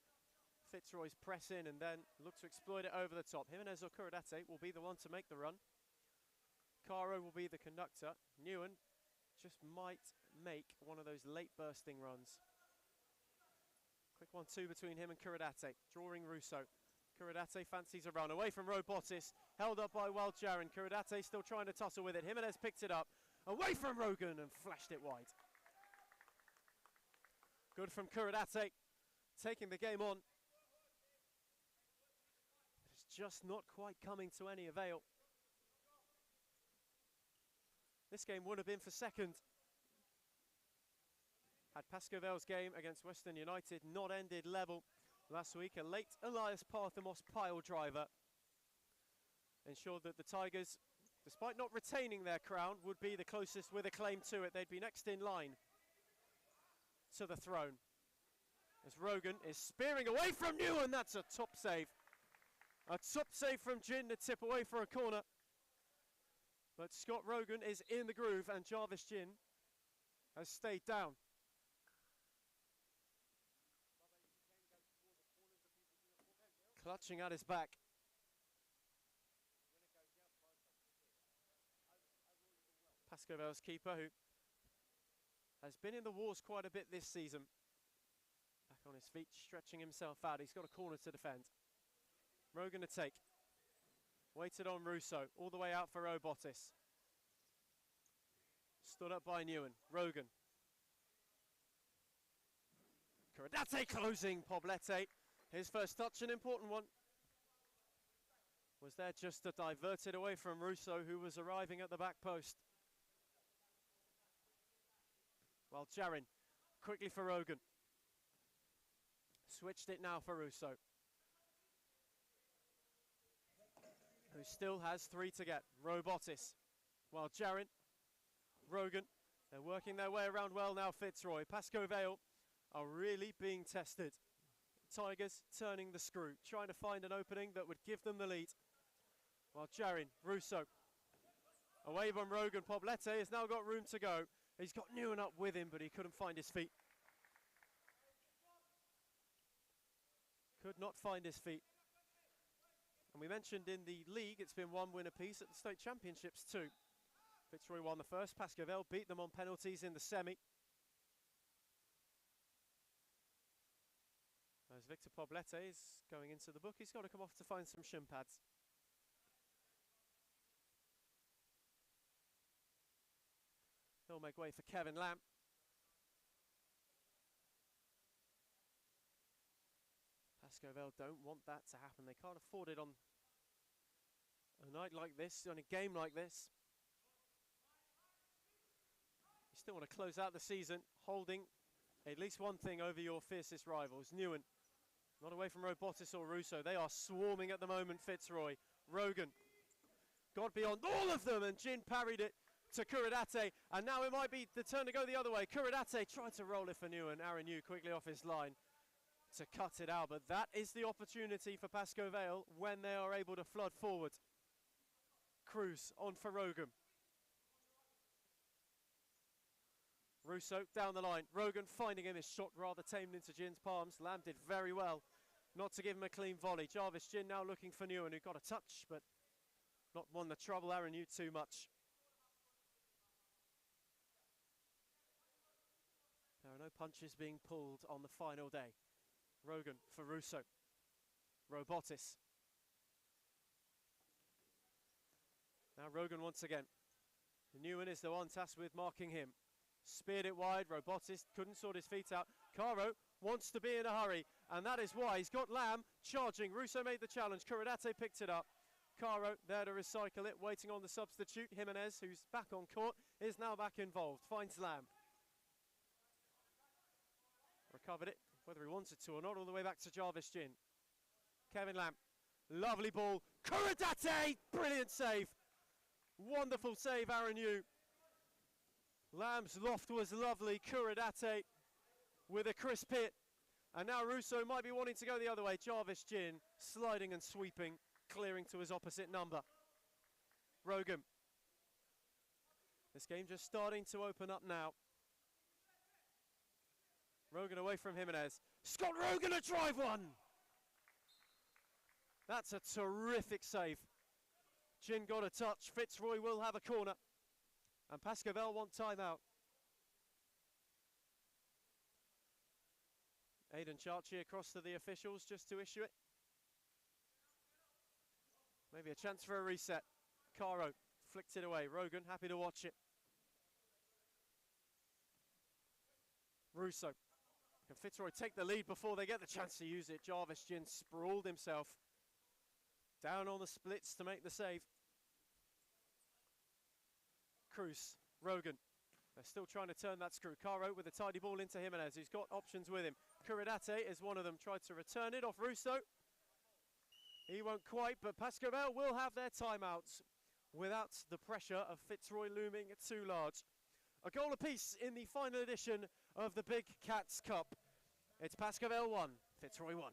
Fitzroy's press in and then look to exploit it over the top. Jimenez or Kurodate will be the one to make the run. Caro will be the conductor. Newen just might make one of those late bursting runs. Quick 1-2 between him and Kurodate, drawing Russo. Kurodate fancies a run away from Robotis, held up by Jarin. Kurodate still trying to tussle with it. Jimenez picked it up, away from Rogan and flashed it wide. Good from Kurodate, taking the game on. It's just not quite coming to any avail. This game would have been for second Had Pascoe-Vale's game against Western United not ended level last week, a late Elias Parthamos pile driver ensured that the Tigers, despite not retaining their crown, would be the closest with a claim to it. They'd be next in line to the throne. As Rogan is spearing away from Newen, that's a top save. A top save from Jin to tip away for a corner. But Scott Rogan is in the groove and Jarvis Jin has stayed down. Clutching at his back. Pascoe-Vale's keeper, who has been in the wars quite a bit this season. Back on his feet, stretching himself out. He's got a corner to defend. Rogan to take. Waited on Russo, all the way out for Robotis. Stood up by Newen. Rogan. Kuradate closing, Poblete. His first touch, an important one. Was there just to divert it away from Russo, who was arriving at the back post. While Jarin, quickly for Rogan. Switched it now for Russo, who still has 3 to get. Robotis, while Jarin, Rogan, they're working their way around well now. Fitzroy, Pascoe-Vale are really being tested. Tigers turning the screw, trying to find an opening that would give them the lead. While Jarin, Russo, away from Rogan. Poblete has now got room to go. He's got Newen up with him, but he couldn't find his feet. Could not find his feet. And we mentioned in the league, it's been 1 win apiece. At the state championships too. Fitzroy won the first. Pascoe-Vale beat them on penalties in the semi. As Victor Poblete is going into the book, he's got to come off to find some shin pads. He'll make way for Kevin Lamb. Pascoe-Vale don't want that to happen. They can't afford it on a night like this, on a game like this. You still want to close out the season holding at least one thing over your fiercest rivals. Newen, not away from Robotis or Russo. They are swarming at the moment. Fitzroy, Rogan, got beyond all of them, and Jin parried it to Kuradate, and now it might be the turn to go the other way. Kuradate tried to roll it for Newen. Aaron Yu quickly off his line to cut it out, but that is the opportunity for Pascoe-Vale when they are able to flood forward. Cruz on for Rogan. Russo down the line. Rogan finding him. His shot rather tamed into Jin's palms. Lamb did very well not to give him a clean volley. Jarvis Jin now looking for Newen, who got a touch, but not won the trouble. Aaron Yu too much. There are no punches being pulled on the final day. Rogan for Russo. Robotis. Now Rogan once again. Newen is the one tasked with marking him. Speared it wide. Robotis couldn't sort his feet out. Caro wants to be in a hurry, and that is why he's got Lamb charging. Russo made the challenge. Kuradate picked it up. Caro there to recycle it, waiting on the substitute. Jimenez, who's back on court, is now back involved. Finds Lamb. Recovered it, whether he wanted to or not, all the way back to Jarvis Jin. Kevin Lamb, lovely ball. Kuradate, brilliant save. Wonderful save, Aaron Yu. Lamb's loft was lovely. Kuradate with a crisp hit. And now Russo might be wanting to go the other way. Jarvis Jin sliding and sweeping, clearing to his opposite number. Rogan. This game just starting to open up now. Rogan away from Jimenez. Scott Rogan a drive one! That's a terrific save. Jin got a touch. Fitzroy will have a corner. And Pascoe-Vale want timeout. Aidan Charchi across to the officials just to issue it. Maybe a chance for a reset. Caro flicked it away. Rogan happy to watch it. Russo. Can Fitzroy take the lead before they get the chance to use it? Jarvis Jin sprawled himself down on the splits to make the save. Cruz, Rogan, They're still trying to turn that screw. Caro with a tidy ball into Jimenez, who's got options with him. Curidate is one of them, tried to return it off Russo. He won't quite, but Pascoval will have their timeouts without the pressure of Fitzroy looming too large. A goal apiece in the final edition of the Big Cats Cup. It's Pascoval 1, Fitzroy 1.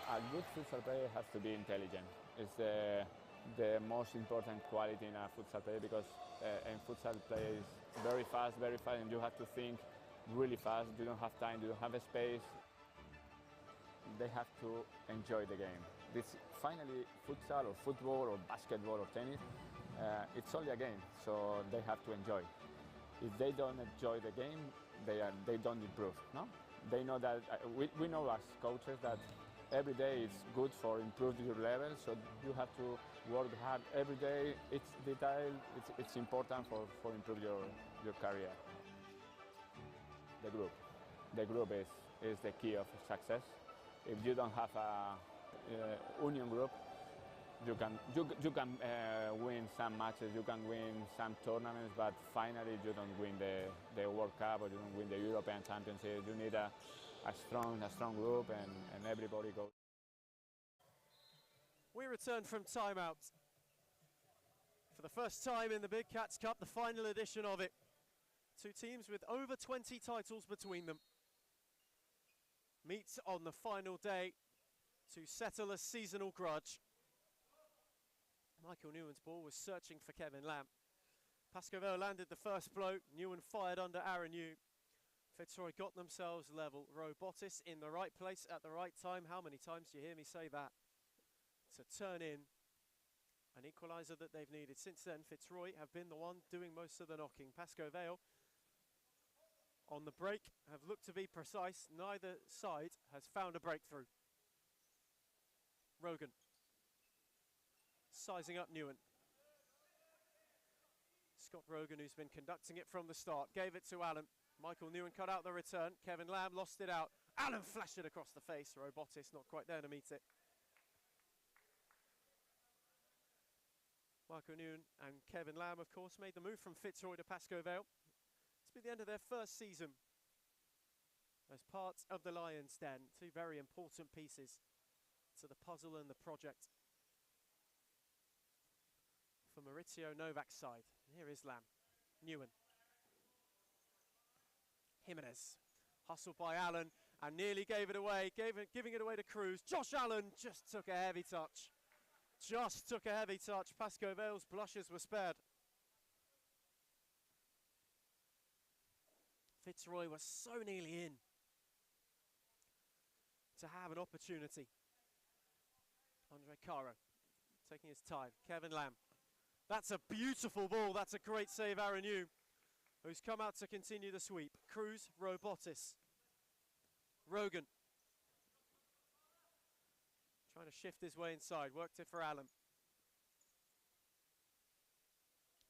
A good futsal player has to be intelligent. It's the most important quality in a futsal player because in futsal play is very fast, and you have to think really fast. You don't have time, you don't have a space. They have to enjoy the game. This finally futsal or football or basketball or tennis, it's only a game, so they have to enjoy. If they don't enjoy the game, they don't improve. No, they know that we know as coaches that every day is good for improving your level, so you have to work hard every day. It's detail, it's important for improve your career. The group is the key of success. If you don't have a union group, you can win some matches, you can win some tournaments, but finally you don't win the World Cup or you don't win the European Championship. You need a strong group and everybody goes. We return from timeout. For the first time in the Big Cats Cup, the final edition of it. Two teams with over 20 titles between them meet on the final day to settle a seasonal grudge. Michael Newen's ball was searching for Kevin Lamb. Pascoval landed the first blow. Newen fired under Aaron Hume. Fitzroy got themselves level. Robotis in the right place at the right time. How many times do you hear me say that? To turn in an equaliser that they've needed. Since then, Fitzroy have been the one doing most of the knocking. Pascoval on the break have looked to be precise. Neither side has found a breakthrough. Rogan sizing up Newen. Scott Rogan, who's been conducting it from the start, gave it to Allen. Michael Newen cut out the return. Kevin Lamb lost it out. Allen flashed it across the face. Robotis not quite there to meet it. Michael Newen and Kevin Lamb, of course, made the move from Fitzroy to Pascoval. It's been the end of their first season as part of the Lions' Den. Two very important pieces to the puzzle and the project for Maurizio Novak's side. Here is Lamb. Newen. Jimenez. Hustled by Allen and nearly gave it away, giving it away to Cruz. Josh Allen just took a heavy touch. Pascoval's blushes were spared. Fitzroy was so nearly in to have an opportunity. Andre Caro taking his time. Kevin Lamb. That's a beautiful ball. That's a great save, Aaron Hume, who's come out to continue the sweep. Cruz, Robotis. Rogan. Trying to shift his way inside. Worked it for Allen.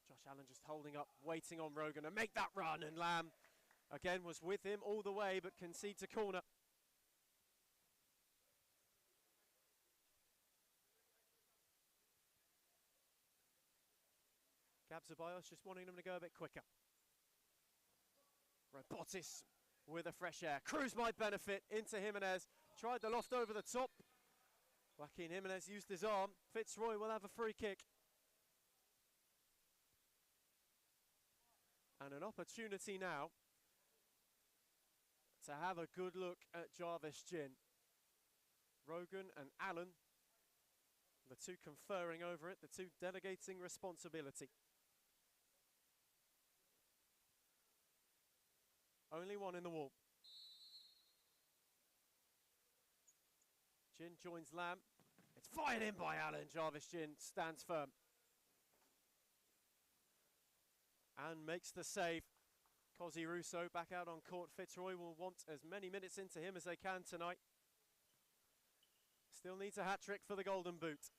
Josh Allen just holding up, waiting on Rogan to make that run. And Lamb, again, was with him all the way, but concedes a corner. Gabzabayos just wanting them to go a bit quicker. Robotis with a fresh air. Cruz might benefit into Jimenez. Tried the loft over the top. Joaquin Jimenez used his arm. Fitzroy will have a free kick. And an opportunity now to have a good look at Jarvis Gin. Rogan and Allen, the two conferring over it, the two delegating responsibility. Only one in the wall. Jin joins Lamb. It's fired in by Allen. Jarvis Jin stands firm. And makes the save. Cosy Russo back out on court. Fitzroy will want as many minutes into him as they can tonight. Still needs a hat-trick for the Golden Boot.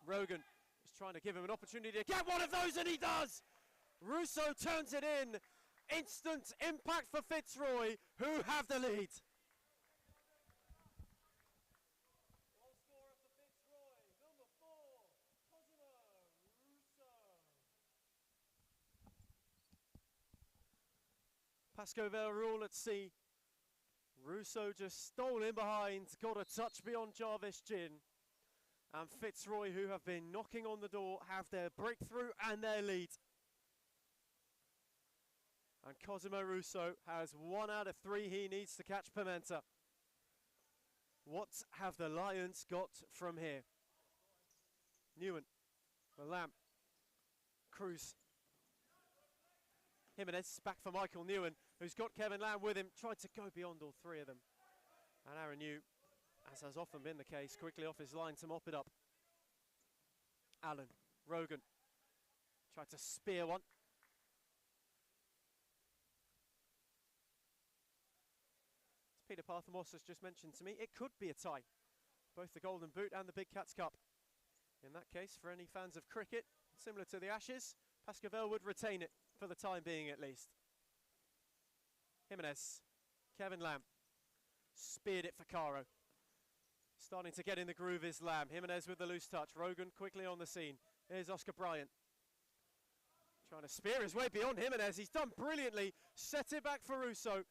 Rogan is trying to give him an opportunity to get one of those, and he does! Russo turns it in. Instant impact for Fitzroy, who have the lead. Pascoe rule at sea. Russo just stole in behind, got a touch beyond Jarvis Jin. And Fitzroy, who have been knocking on the door, have their breakthrough and their lead. And Cosimo Russo has 1 out of 3 he needs to catch Pimenta. What have the Lions got from here? Newen, the Lamb, Cruz. Jimenez back for Michael Newen, who's got Kevin Lamb with him, tried to go beyond all 3 of them. And Aaron New, as has often been the case, quickly off his line to mop it up. Allen, Rogan, tried to spear one. As Peter Parthamos has just mentioned to me, it could be a tie. Both the Golden Boot and the Big Cats Cup. In that case, for any fans of cricket, similar to the Ashes, Pascoe would retain it, for the time being at least. Jimenez, Kevin Lamb, speared it for Caro. Starting to get in the groove is Lamb. Jimenez with the loose touch. Rogan quickly on the scene. Here's Oscar Bryant. Trying to spear his way beyond Jimenez. He's done brilliantly. Set it back for Russo,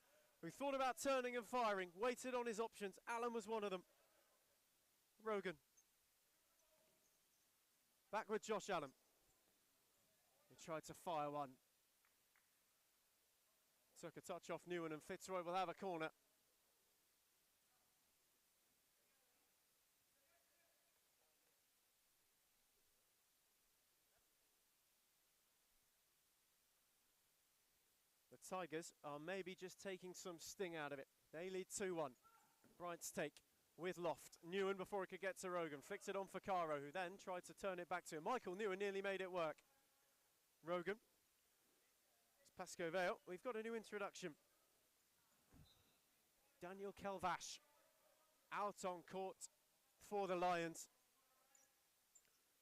who thought about turning and firing. Waited on his options. Allen was one of them. Rogan. Back with Josh Allen. He tried to fire one. Took a touch off Newen, and Fitzroy will have a corner. The Tigers are maybe just taking some sting out of it. They lead 2-1. Bryant's take with Loft. Newen before it could get to Rogan. Flicked it on for Caro, who then tried to turn it back to him. Michael Newen nearly made it work. Rogan. It's Pascoe Vale. We've got a new introduction. Daniel Kelvash out on court for the Lions.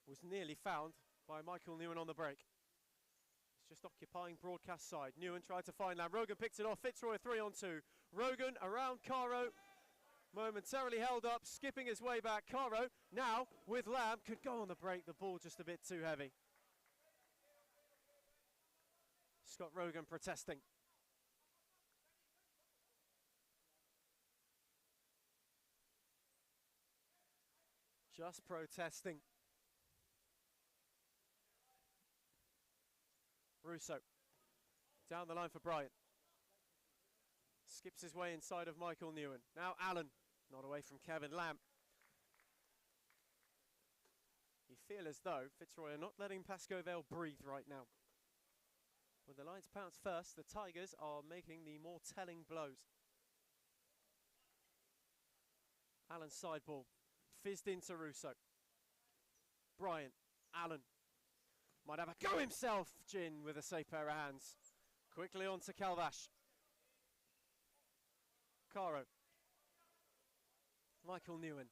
Was nearly found by Michael Newen on the break. He's just occupying broadcast side. Newen tried to find Lamb. Rogan picked it off. Fitzroy 3-on-2. Rogan around Caro. Momentarily held up, skipping his way back. Caro now with Lamb. Could go on the break. The ball just a bit too heavy. Scott Rogan protesting. Just protesting. Russo. Down the line for Bryant. Skips his way inside of Michael Newen. Now Allen. Not away from Kevin Lamb. You feel as though Fitzroy are not letting Pascoe Vale breathe right now. When the Lions pounce first, the Tigers are making the more telling blows. Allen's side ball. Fizzed into Russo. Bryant. Allen. Might have a go himself. Jin with a safe pair of hands. Quickly on to Calvash. Caro. Michael Newen.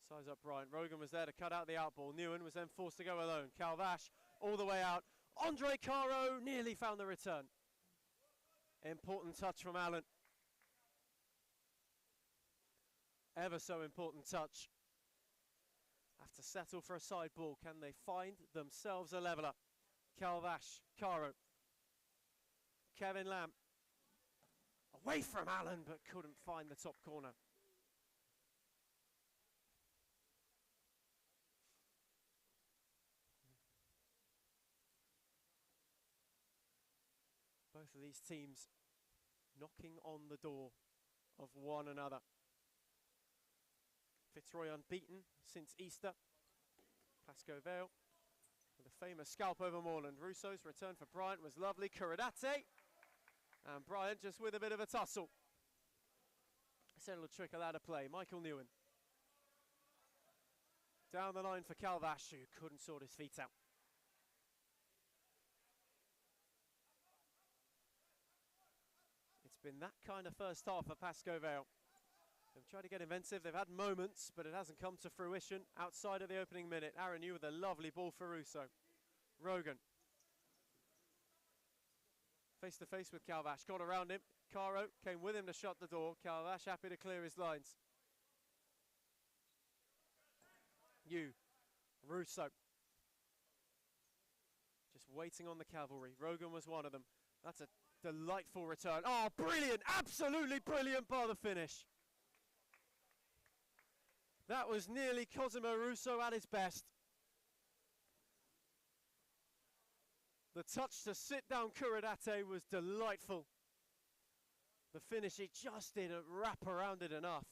Size up Bryant. Rogan was there to cut out the outball. Newen was then forced to go alone. Calvash all the way out. Andre Caro nearly found the return. Important touch from Allen. Ever so important touch. Have to settle for a side ball. Can they find themselves a leveller? Calvash, Caro. Kevin Lamb. Away from Allen, but couldn't find the top corner. Both of these teams knocking on the door of one another. Fitzroy unbeaten since Easter. Pascoe Vale with a famous scalp over Moreland. Russo's return for Bryant was lovely. Kuradate. And Bryant just with a bit of a tussle. Nice little trickle out of play. Michael Newen. Down the line for Calvash, who couldn't sort his feet out. It's been that kind of first half for Pascoe Vale. They've tried to get inventive, they've had moments, but it hasn't come to fruition outside of the opening minute. Aaron Yu with a lovely ball for Russo. Rogan. Face to face with Calvash, got around him. Caro came with him to shut the door. Calvash happy to clear his lines. Yu, Russo. Just waiting on the cavalry. Rogan was one of them. That's a delightful return. Oh, brilliant, absolutely brilliant bar the finish. That was nearly Cosimo Russo at his best. The touch to sit down Kurodate was delightful. The finish, he just didn't wrap around it enough.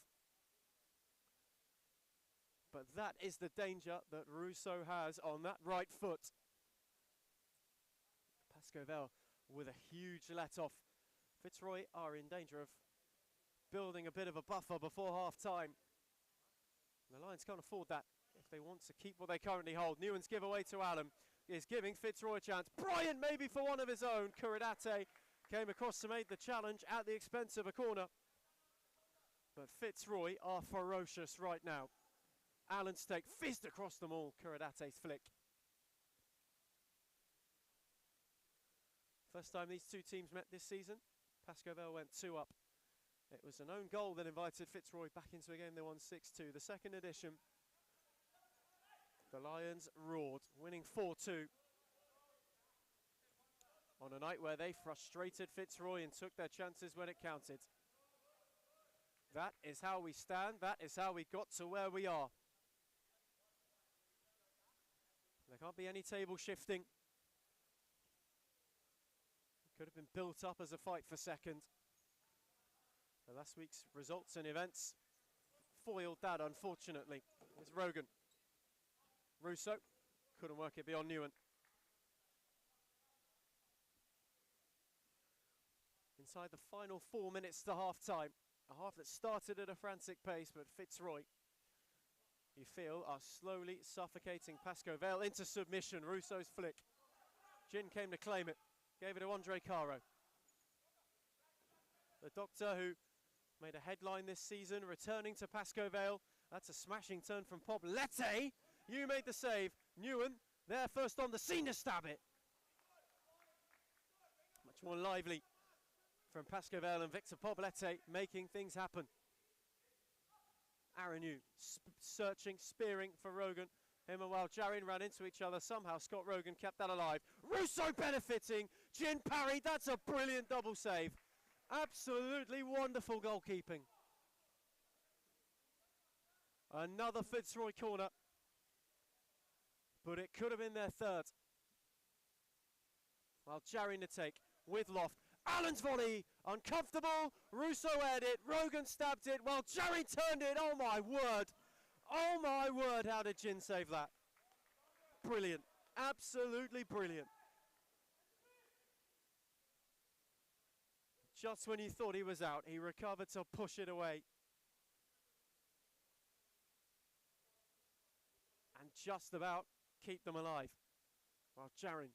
But that is the danger that Russo has on that right foot. Pascoe Vale with a huge let-off. Fitzroy are in danger of building a bit of a buffer before half-time. The Lions can't afford that if they want to keep what they currently hold. Newen's giveaway to Allen is giving Fitzroy a chance. Bryant maybe for one of his own. Kurodate came across to make the challenge at the expense of a corner. But Fitzroy are ferocious right now. Allen's stake fizzed across them all. Kurodate's flick. First time these two teams met this season, Pascoe Vale went 2 up. It was an own goal that invited Fitzroy back into a game they won 6-2. The second edition, the Lions roared, winning 4-2. On a night where they frustrated Fitzroy and took their chances when it counted. That is how we stand, that is how we got to where we are. There can't be any table shifting. It could have been built up as a fight for second. The last week's results and events foiled that, unfortunately. It's Rogan. Russo couldn't work it beyond Newen. Inside the final 4 minutes to half-time. A half that started at a frantic pace, but Fitzroy, you feel, are slowly suffocating Pascoe Vale into submission. Russo's flick. Jin came to claim it. Gave it to Andre Caro. The doctor who made a headline this season, returning to Pascoe Vale. That's a smashing turn from Poblete. You made the save. Newen, there first on the scene to stab it. Much more lively from Pascoe Vale and Victor Poblete, making things happen. Aaron Yu searching, spearing for Rogan. Him and while Jarin ran into each other, somehow Scott Rogan kept that alive. Russo benefiting. Jin parried. That's a brilliant double save. Absolutely wonderful goalkeeping. Another Fitzroy corner. But it could have been their third. While Jarin to take with Loft. Allen's volley, uncomfortable. Russo aired it. Rogan stabbed it while Jarin turned it. Oh my word. Oh my word, how did Jin save that? Brilliant. Absolutely brilliant. Just when you thought he was out, he recovered to push it away. And just about keep them alive. While Jarin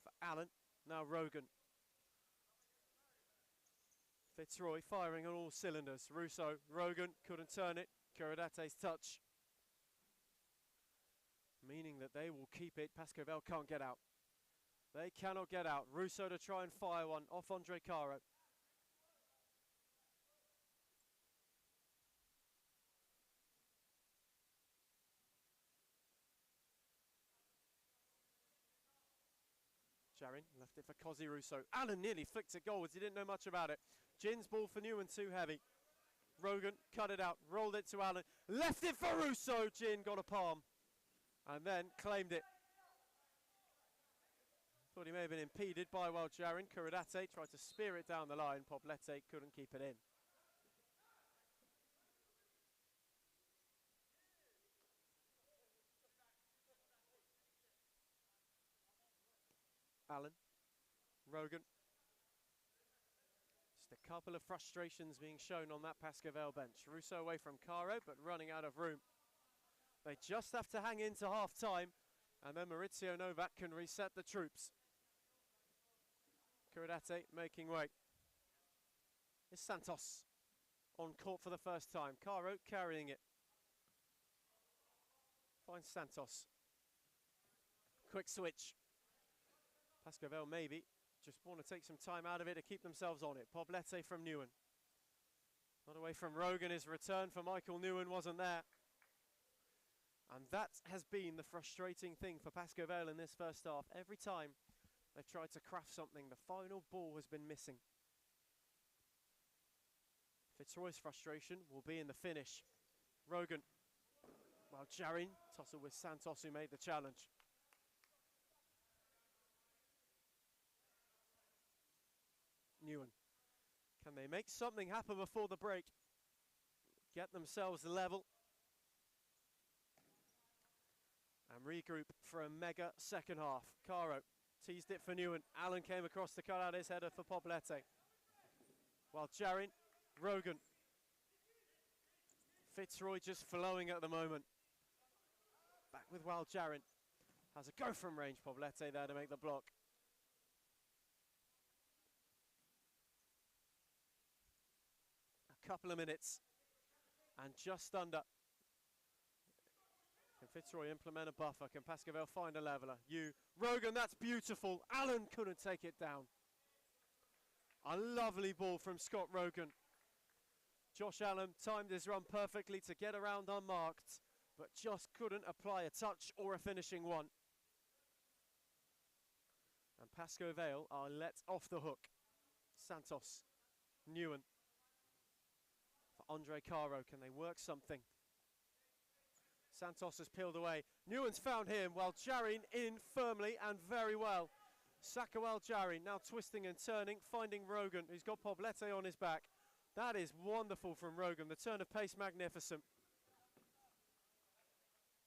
for Allen, now Rogan. Fitzroy firing on all cylinders. Russo, Rogan couldn't turn it. Kurodate's touch. Meaning that they will keep it. Pascoe Vale can't get out. They cannot get out. Russo to try and fire one off Andre Caro. Jarin left it for Cosy Russo. Allen nearly flicked it goalwards. He didn't know much about it. Jin's ball for Newen, too heavy. Rogan cut it out, rolled it to Allen, left it for Russo. Jin got a palm and then claimed it. Thought he may have been impeded by wild Jarin. Kurodate tried to spear it down the line. Poblete couldn't keep it in. Allen, Rogan. Just a couple of frustrations being shown on that Pascal bench. Russo away from Caro, but running out of room. They just have to hang into half-time, and then Maurizio Novak can reset the troops. Curadate making way. It's Santos on court for the first time. Caro carrying it. Finds Santos. Quick switch. Pascal maybe just want to take some time out of it to keep themselves on it. Poblete from Newen. Not away from Rogan. His return for Michael Newen wasn't there. And that has been the frustrating thing for Pascal in this first half. Every time they've tried to craft something, the final ball has been missing. Fitzroy's frustration will be in the finish. Rogan. While Jarin tussle with Santos, who made the challenge. Newen. Can they make something happen before the break? Get themselves level. And regroup for a mega second half. Caro teased it for Newen. Allen came across to cut out his header for Poblete. While Jarin, Rogan. Fitzroy just flowing at the moment. Back with Wild Jarin. Has a go from range. Poblete there to make the block. A couple of minutes. And just under. Can Fitzroy implement a buffer? Can Pascal find a leveller? Rogan, that's beautiful. Allen couldn't take it down. A lovely ball from Scott Rogan. Josh Allen timed his run perfectly to get around unmarked, but just couldn't apply a touch or a finishing one. And Pascal are let off the hook. Santos, Newen. For Andre Caro, can they work something? Santos has peeled away. Newen's found him while Jarin in firmly and very well. Sakawal Jarin now twisting and turning, finding Rogan, who's got Poblete on his back. That is wonderful from Rogan. The turn of pace magnificent.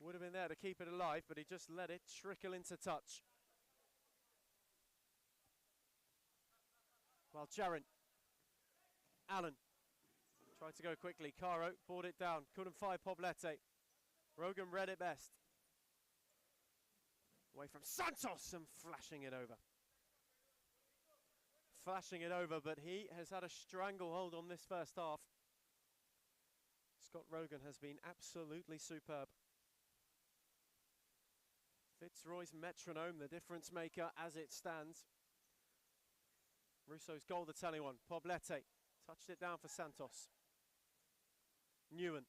Would have been there to keep it alive, but he just let it trickle into touch. While Jarin. Allen. Tried to go quickly. Caro brought it down. Couldn't find Poblete. Rogan read it best. Away from Santos and flashing it over. Flashing it over, but he has had a stranglehold on this first half. Scott Rogan has been absolutely superb. Fitzroy's metronome, the difference maker as it stands. Russo's goal, the telling one. Poblete touched it down for Santos. Newen.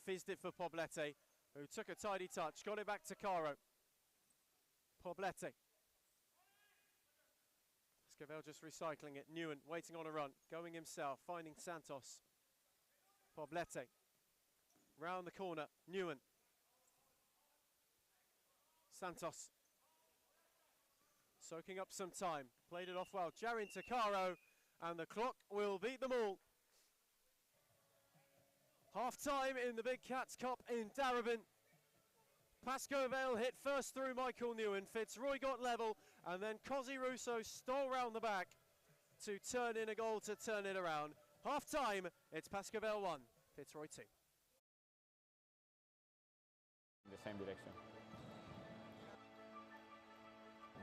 Fizzed it for Poblete, who took a tidy touch, got it back to Caro. Poblete. Pascal just recycling it. Newen waiting on a run, going himself, finding Santos. Poblete. Round the corner, Newen. Santos. Soaking up some time, played it off well. Jarin to Caro, and the clock will beat them all. Half-time in the Big Cats Cup in Darabin. Pascal hit first through Michael Newen. Fitzroy got level, and then Cosy Russo stole round the back to turn in a goal to turn it around. Half-time, it's Pascal 1, Fitzroy 2. In the same direction.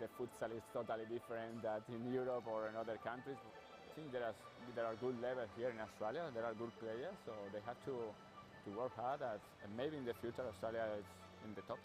The futsal is totally different than in Europe or in other countries. I think there are good levels here in Australia. There are good players, so they have to work hard. And maybe in the future Australia is in the top.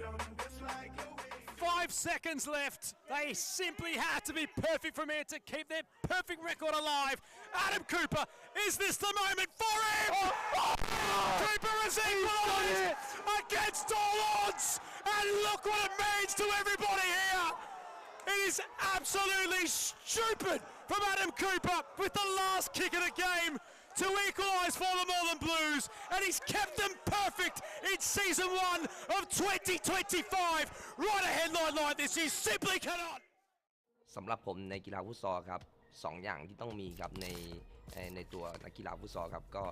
freedom, just like your way. 5 seconds left. They simply had to be perfect from here to keep their perfect record alive. Adam Cooper, is this the moment for him? Cooper has equalised against all odds. And look what it means to everybody here. It is absolutely stupid from Adam Cooper with the last kick of the game to equalise for the Northern Blues, and he's kept them perfect in season 1 of 2025. Right, a headline like this, he simply cannot. สำหรับผมในกีฬาฟุตซอลครับสองอย่างที่ต้องมีครับในตัวนักกีฬาฟุตซอลครับก็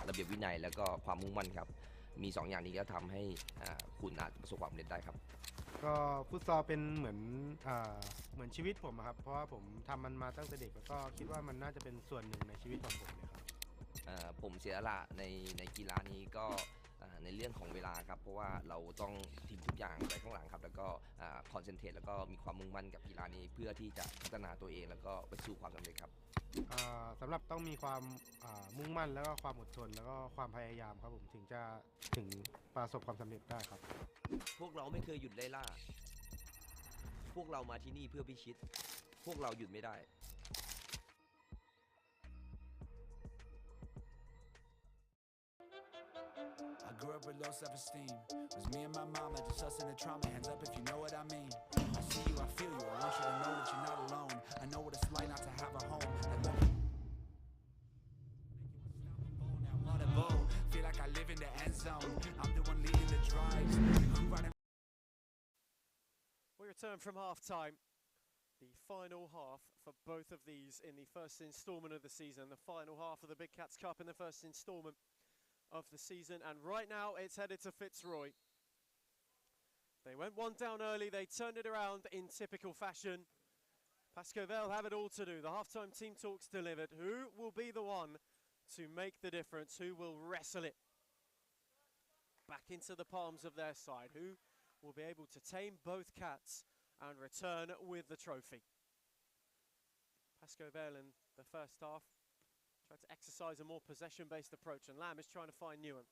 ระเบียบวินัยแล้วก็ความมุ่งมั่นครับมี2อย่างนี้ก็ทำให้คุณอาจประสบความสำเร็จได้ครับ ก็ฟุตซอลเป็นเหมือนชีวิตผมอะครับเพราะว่าผมทำมันมาตั้งแต่เด็กแล้วก็คิดว่ามันน่าจะเป็นส่วนหนึ่งในชีวิตของผมเลยครับ ผมเสียสละในกีฬานี้ก็ในเรื่องของเวลาครับเพราะว่าเราต้องทิ้งทุกอย่างไว้ข้างหลังครับแล้วก็คอนเซนเทรตแล้วก็มีความมุ่งมั่นกับกีฬานี้เพื่อที่จะพัฒนาตัวเองแล้วก็ไปสู่ความสำเร็จครับ สำหรับต้องมีความมุ่งมั่นแล้วก็ความอดทนแล้วก็ความพยายามครับผมถึงจะประสบความสำเร็จได้ครับ พวกเราไม่เคยหยุดไล่ล่าพวกเรามาที่นี่เพื่อพิชิตพวกเราหยุดไม่ได้ I grew up with low self-esteem. Was me and my mama, just us in the trauma. Hands up if you know what I mean. I see you, I feel you. I want you to know that you're not alone. I know what it's like not to have a home. Now on a boat, feel like I live in the end zone. I'm the one leading the drives. We return from half-time. The final half for both of these in the first instalment of the season. The final half of the Big Cats Cup in the first instalment of the season. And right now it's headed to Fitzroy. They went one down early. They turned it around in typical fashion. Pascoe Vale have it all to do. The half-time team talks delivered. Who will be the one to make the difference? Who will wrestle it back into the palms of their side? Who will be able to tame both cats and return with the trophy? Pascoe Vale in the first half tried to exercise a more possession-based approach, and Lamb is trying to find Newen.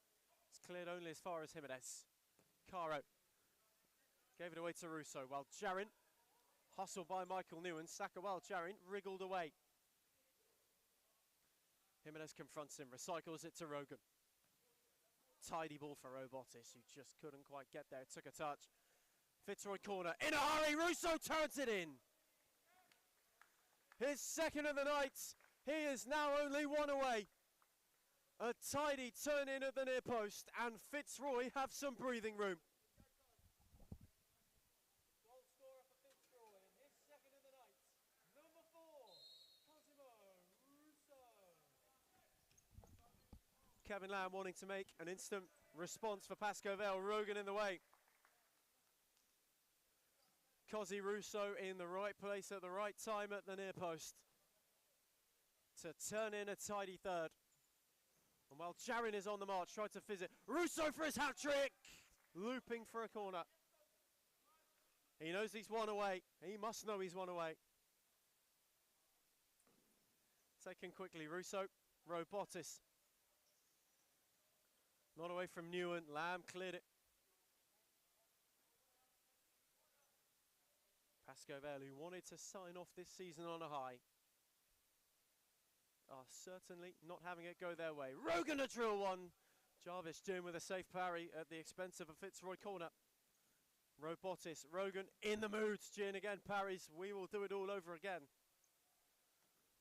It's cleared only as far as Jimenez. Caro gave it away to Russo, while Jarin, hustled by Michael Newen, Saka while Jarin wriggled away. Jimenez confronts him, recycles it to Rogan. Tidy ball for Robotis, who just couldn't quite get there. Took a touch. Fitzroy corner, in a hurry, Russo turns it in. His second of the night. He is now only one away. A tidy turn in at the near post, and Fitzroy have some breathing room. Goal scorer for Fitzroy, and his second of the night, number 4, Cosimo Russo. Kevin Lamb wanting to make an instant response for Pascoe Vale. Rogan in the way. Cosy Russo in the right place at the right time at the near post to turn in a tidy third. And while Jarin is on the march, tried to fizz it. Russo for his hat-trick! Looping for a corner. He knows he's one away. He must know he's one away. Taken quickly, Russo. Robotis. Not away from Newen. Lamb cleared it. Pascoe Vale, who wanted to sign off this season on a high, are certainly not having it go their way. Rogan a drill one. Jarvis doing with a safe parry at the expense of a Fitzroy corner. Robotis, Rogan in the mood. Gin again parries. We will do it all over again.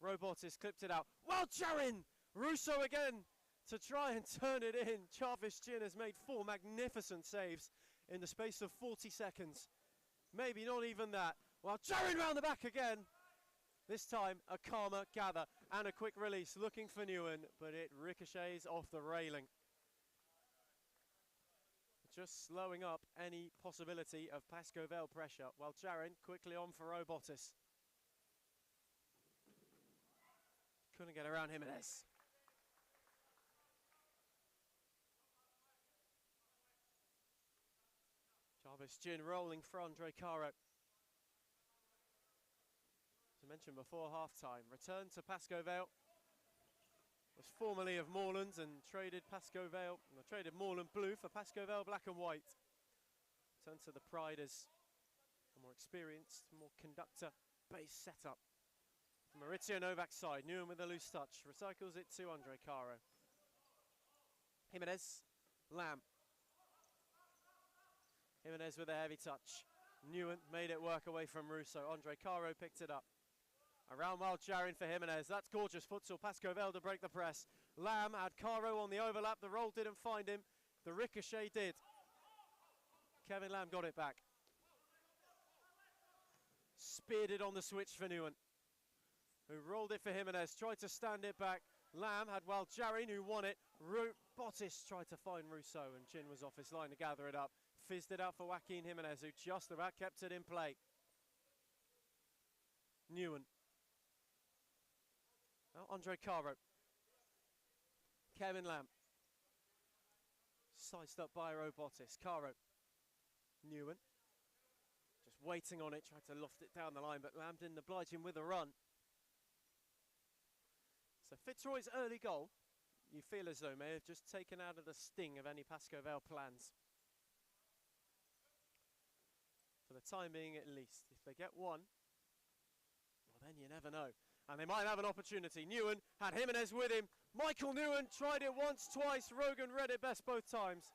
Robotis clipped it out. Well, Jarin! Russo again to try and turn it in. Jarvis Gin has made 4 magnificent saves in the space of 40 seconds. Maybe not even that. Well, Jarin round the back again. This time, a calmer gather and a quick release, looking for Newen, but it ricochets off the railing. Just slowing up any possibility of Pascoe Vale pressure, while Jarin quickly on for Robotis. Couldn't get around Jimenez. Jarvis Gin rolling for Andre Caro. As I mentioned before half-time, return to Pascoe Vale. Was formerly of Moreland and traded Pascoe Vale, traded Moreland blue for Pascoe Vale black and white. Turn to the Pride as a more experienced, more conductor-based setup. Maurizio Novak's side, Newen with a loose touch, recycles it to Andre Caro. Jimenez, Lamb. Jimenez with a heavy touch. Newen made it work away from Russo. Andre Caro picked it up. Around Wild Jarin for Jimenez. That's gorgeous futsal. Pascovel to break the press. Lamb had Caro on the overlap. The roll didn't find him. The ricochet did. Kevin Lamb got it back. Speared it on the switch for Newen, who rolled it for Jimenez. Tried to stand it back. Lamb had Wild Jarin, who won it. Bottis tried to find Rousseau, and Chin was off his line to gather it up. Fizzed it out for Joaquin Jimenez, who just about kept it in play. Newen. Now Andre Caro. Kevin Lamb. Sized up by Bottis. Caro. Newen. Just waiting on it, tried to loft it down the line, but Lamb didn't oblige him with a run. So Fitzroy's early goal, you feel as though may have just taken out of the sting of any Pascovel plans. For the time being at least. If they get one, well then you never know. And they might have an opportunity. Newen had Jimenez with him. Michael Newen tried it once, twice. Rogan read it best both times.